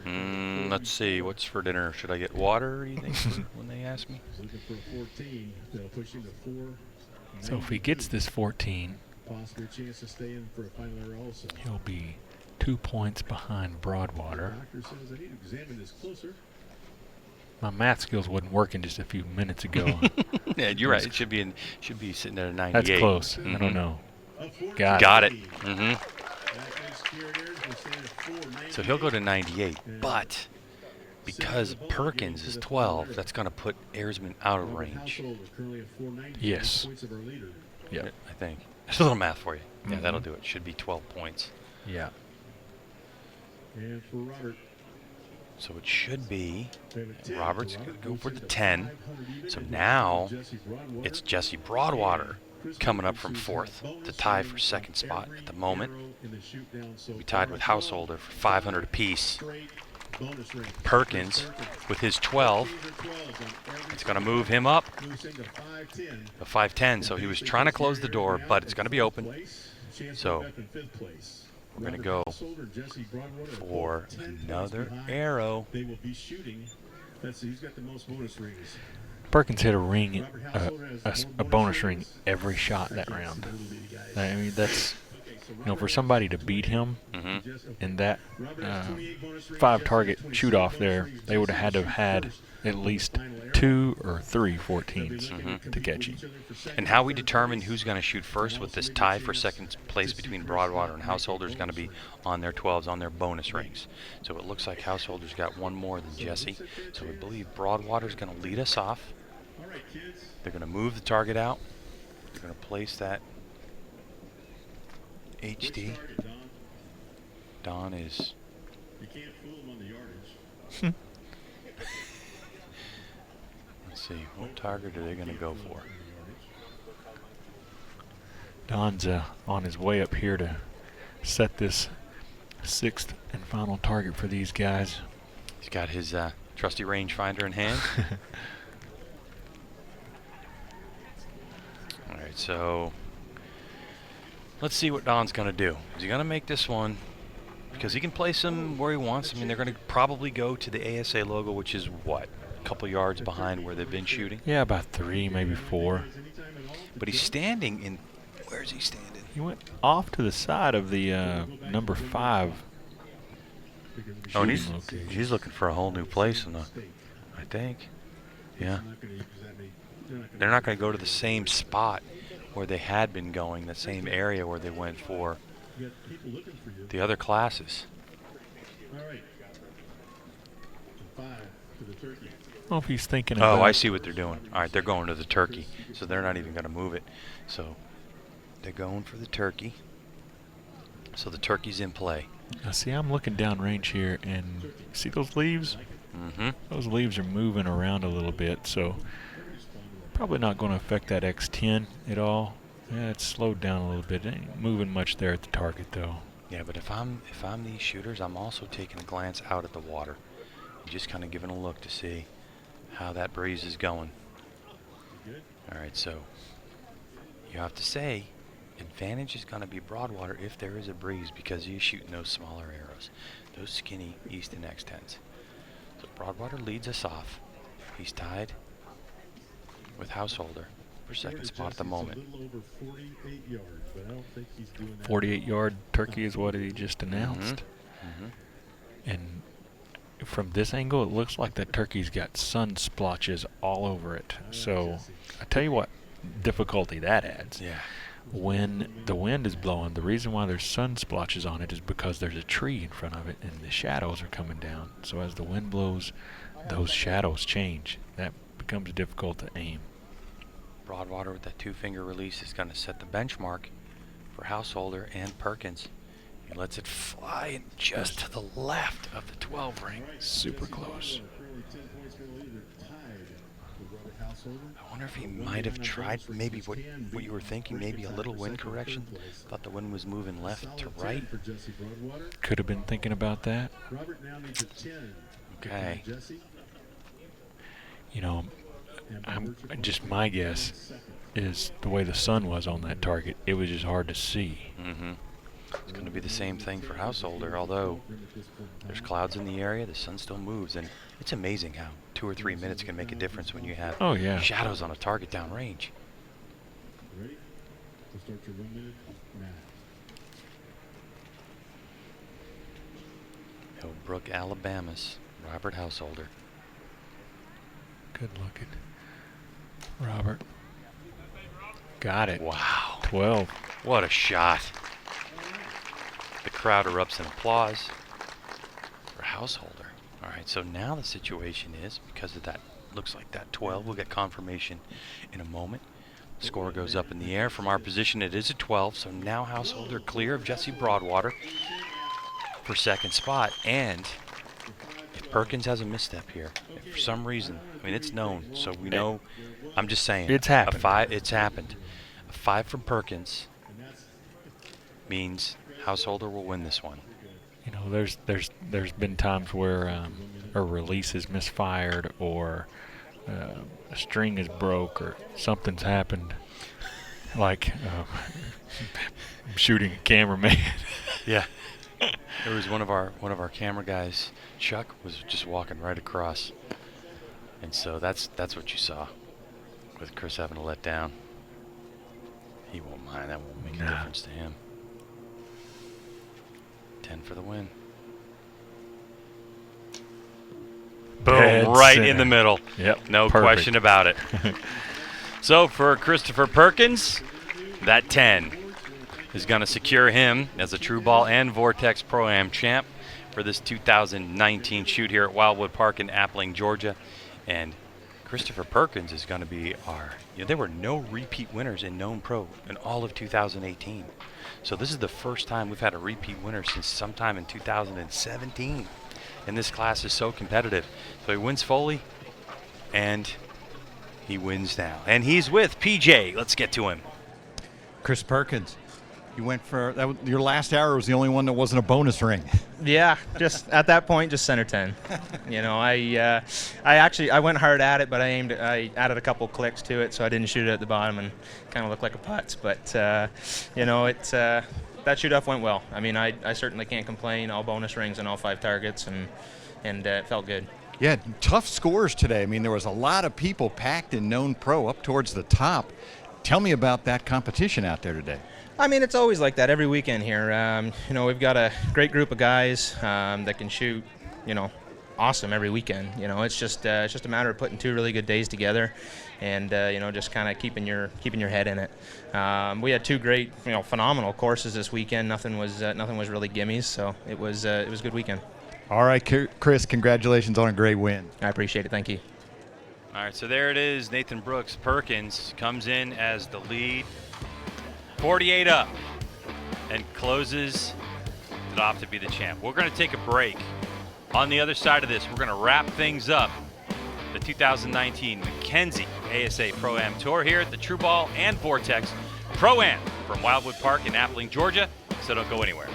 Let's see, what's for dinner? Should I get water, do you think, when they ask me? So if he gets this 14, he'll be 2 points behind Broadwater. My math skills wasn't working just a few minutes ago. Yeah, you're right. It should be sitting at a 98. That's close. I don't know. Got it. So he'll go to 98, but because Perkins is 12, that's going to put Airsman out of range. Yes. Yeah, I think. There's a little math for you. Yeah, that'll do it. Should be 12 points. Yeah. And for Robert. So it should be, Robert's going to go for the 10. So now it's Jesse Broadwater coming up from 4th to tie for 2nd spot at the moment. We tied with Householder for 500 apiece. Perkins with his 12. It's going to move him up to 510. So he was trying to close the door, but it's going to be open. So we're going to go for another arrow. Perkins hit a ring, a bonus ring every shot that round. I mean, that's, for somebody to beat him in that 5-target shoot-off there, they would have had to have had at least 2 or 3 14s to catch him. And how we determine who's going to shoot first with this tie for 2nd place between Broadwater and Householder is going to be on their 12s, on their bonus rings. So it looks like Householder's got one more than Jesse. So we believe Broadwater's going to lead us off. They're going to move the target out. They're going to place that HD. Don is... You can't fool him on the yardage. Let's see, what target are they going to go for? Don's on his way up here to set this 6th and final target for these guys. He's got his trusty rangefinder in hand. All right, so let's see what Don's going to do. Is he going to make this one? Because he can place them where he wants. I mean, they're going to probably go to the ASA logo, which is what? A couple yards behind where they've been shooting? Yeah, about 3, maybe 4. But he's standing in... Where's he standing? He went off to the side of the number 5. Oh, and he's looking for a whole new place in the... I think. Yeah. They're not going to go to the same spot where they had been going, the same area where they went for the other classes. Well, if he's thinking about... Oh, I see what they're doing. All right, they're going to the turkey, so they're not even going to move it. So they're going for the turkey. So the turkey's in play. Now, see, I'm looking downrange here, and see those leaves? Those leaves are moving around a little bit, so probably not going to affect that X10 at all. Yeah, it's slowed down a little bit. It ain't moving much there at the target, though. Yeah, but if I'm these shooters, I'm also taking a glance out at the water, just kind of giving a look to see how that breeze is going. All right, so you have to say advantage is going to be Broadwater if there is a breeze, because he's shooting those smaller arrows, those skinny East and X10s. So Broadwater leads us off. He's tied with Householder for 2nd spot at the moment. 48-yard turkey is what he just announced. And from this angle, it looks like that turkey's got sun splotches all over it. So I tell you what difficulty that adds. Yeah. When the wind is blowing, the reason why there's sun splotches on it is because there's a tree in front of it and the shadows are coming down. So as the wind blows, those shadows change. That becomes difficult to aim. Broadwater with that 2-finger release is going to set the benchmark for Householder and Perkins. He lets it fly in just to the left of the 12 ring. Super close. I wonder if he might have tried maybe what you were thinking, maybe a little wind correction. Thought the wind was moving left to right. Could have been thinking about that. Okay. You know, just my guess is the way the sun was on that target, it was just hard to see. It's going to be the same thing for Householder, although there's clouds in the area, the sun still moves, and it's amazing how 2 or 3 minutes can make a difference when you have shadows on a target downrange. Ready? So start your 1 minute now. Hillbrook, Alabama's Robert Householder. Good looking. Robert. Got it. Wow. 12. What a shot. crowd erupts in applause for Householder. All right, so now the situation is, because of that, looks like that 12, we'll get confirmation in a moment. Score goes up in the air. From our position, it is a 12, so now Householder clear of Jesse Broadwater for second spot. And if Perkins has a misstep here, if for some reason, I mean, it's known, so we know, I'm just saying. It's happened. It's happened. A 5 from Perkins means Householder will win this one. You know, there's been times where a release is misfired, or a string is broke, or something's happened. Like shooting a cameraman. Yeah. There was one of our camera guys, Chuck, was just walking right across, and so that's what you saw with Chris having to let down. He won't mind. That won't make a difference to him. 10 for the win. Boom, Dead right center. in the middle. Yep, no perfect. question about it. So for Christopher Perkins, that 10 is going to secure him as a True Ball and Vortex Pro-Am champ for this 2019 shoot here at Wildwood Park in Appling, Georgia. And Christopher Perkins is going to be our, there were no repeat winners in Known Pro in all of 2018. So this is the first time we've had a repeat winner since sometime in 2017. And this class is so competitive. So he wins Foley, and he wins now. And he's with PJ. Let's get to him. Chris Perkins, you went for your last arrow was the only one that wasn't a bonus ring. Yeah, just at that point, just center 10. You know, I went hard at it, but I added a couple clicks to it, so I didn't shoot it at the bottom and kind of looked like a putz. But you know, that shoot off went well. I mean, I certainly can't complain. All bonus rings and all 5 targets, and it felt good. Yeah, tough scores today. I mean, there was a lot of people packed in Known Pro up towards the top. Tell me about that competition out there today. I mean, it's always like that every weekend here. You know, we've got a great group of guys that can shoot, you know, awesome every weekend. You know, it's just a matter of putting 2 really good days together, and you know, just kind of keeping your head in it. We had 2 great, you know, phenomenal courses this weekend. Nothing was really gimmies, so it was a good weekend. All right, Chris, congratulations on a great win. I appreciate it. Thank you. All right, so there it is. Nathan Brooks Perkins comes in as the lead, 48 up, and closes it off to be the champ. We're going to take a break. On the other side of this, we're going to wrap things up. The 2019 Mackenzie ASA Pro-Am Tour here at the True Ball and Vortex Pro-Am from Wildwood Park in Appling, Georgia. So don't go anywhere.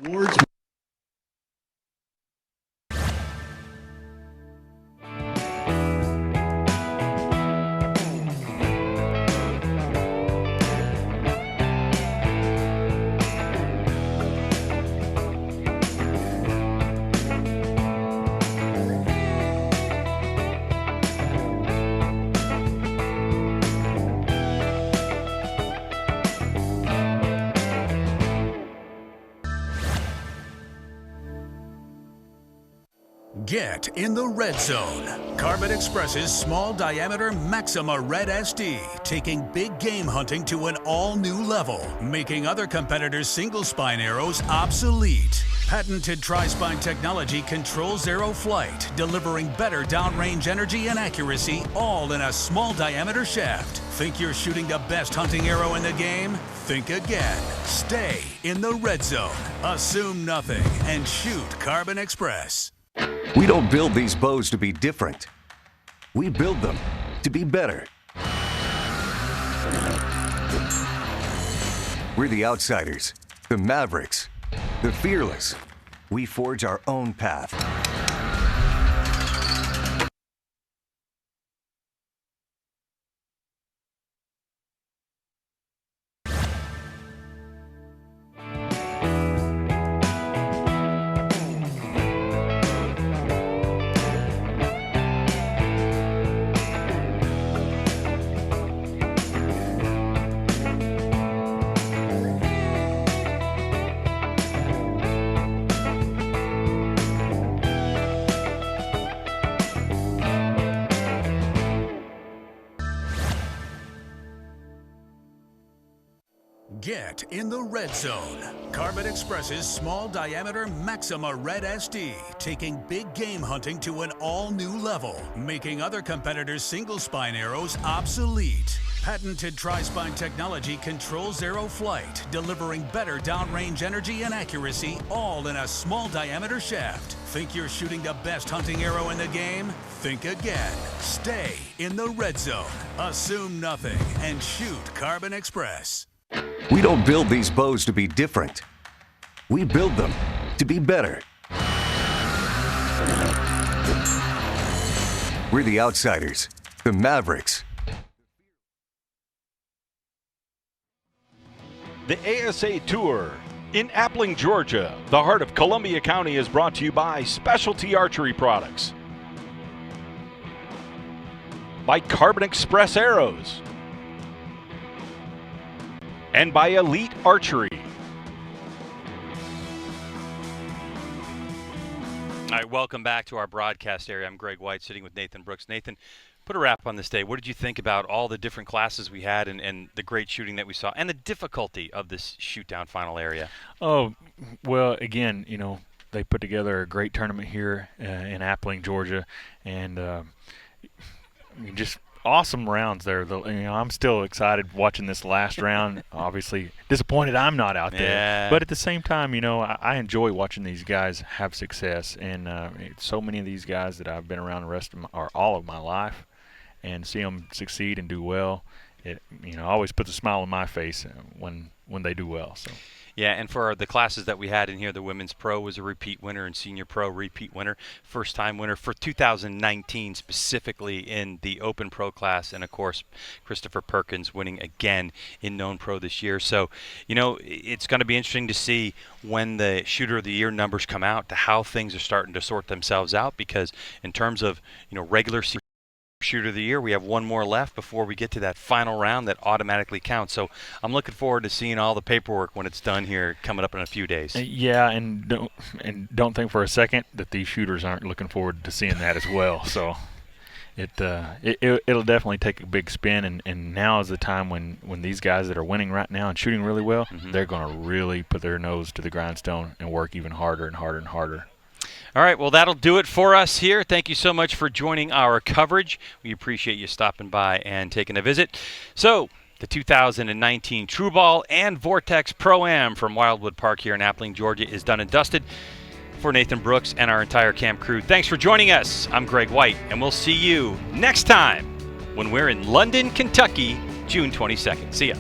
Awards. Get in the red zone. Carbon Express's small diameter Maxima Red SD, taking big game hunting to an all new level, making other competitors' single spine arrows obsolete. Patented tri-spine technology controls arrow flight, delivering better downrange energy and accuracy, all in a small diameter shaft. Think you're shooting the best hunting arrow in the game? Think again. Stay in the red zone. Assume nothing and shoot Carbon Express. We don't build these bows to be different. We build them to be better. We're the outsiders, the mavericks, the fearless. We forge our own path. Get in the red zone. Carbon Express's small diameter Maxima Red SD, taking big game hunting to an all-new level, making other competitors' single spine arrows obsolete. Patented tri-spine technology controls arrow flight, delivering better downrange energy and accuracy, all in a small diameter shaft. Think you're shooting the best hunting arrow in the game? Think again. Stay in the red zone. Assume nothing and shoot Carbon Express. We don't build these bows to be different. We build them to be better. We're the outsiders, the Mavericks. The ASA Tour in Appling, Georgia, the heart of Columbia County, is brought to you by Specialty Archery Products, by Carbon Express Arrows, and by Elite Archery. All right, welcome back to our broadcast area. I'm Greg White, sitting with Nathan Brooks. Nathan, put a wrap on this day. What did you think about all the different classes we had and the great shooting that we saw and the difficulty of this shoot-down final area? Oh, well, again, you know, they put together a great tournament here in Appling, Georgia, and I mean, just awesome rounds there. You know, I'm still excited watching this last round. Obviously disappointed I'm not out there. Yeah. But at the same time, you know, I enjoy watching these guys have success. And so many of these guys that I've been around the rest of all of my life, and see them succeed and do well, it, you know, always puts a smile on my face when they do well. So. Yeah, and for the classes that we had in here, the Women's Pro was a repeat winner and Senior Pro repeat winner, first-time winner for 2019 specifically in the Open Pro class, and of course Christopher Perkins winning again in Known Pro this year. So, you know, it's going to be interesting to see when the Shooter of the Year numbers come out, to how things are starting to sort themselves out, because in terms of, you know, regular season Shooter of the Year, we have one more left before we get to that final round that automatically counts. So I'm looking forward to seeing all the paperwork when it's done here coming up in a few days. Yeah, and don't think for a second that these shooters aren't looking forward to seeing that as well. So it'll definitely take a big spin, and now is the time when these guys that are winning right now and shooting really well, they're going to really put their nose to the grindstone and work even harder and harder and harder. All right, well, that'll do it for us here. Thank you so much for joining our coverage. We appreciate you stopping by and taking a visit. So, the 2019 True Ball and Vortex Pro-Am from Wildwood Park here in Appling, Georgia is done and dusted. For Nathan Brooks and our entire camp crew, thanks for joining us. I'm Greg White, and we'll see you next time when we're in London, Kentucky, June 22nd. See ya.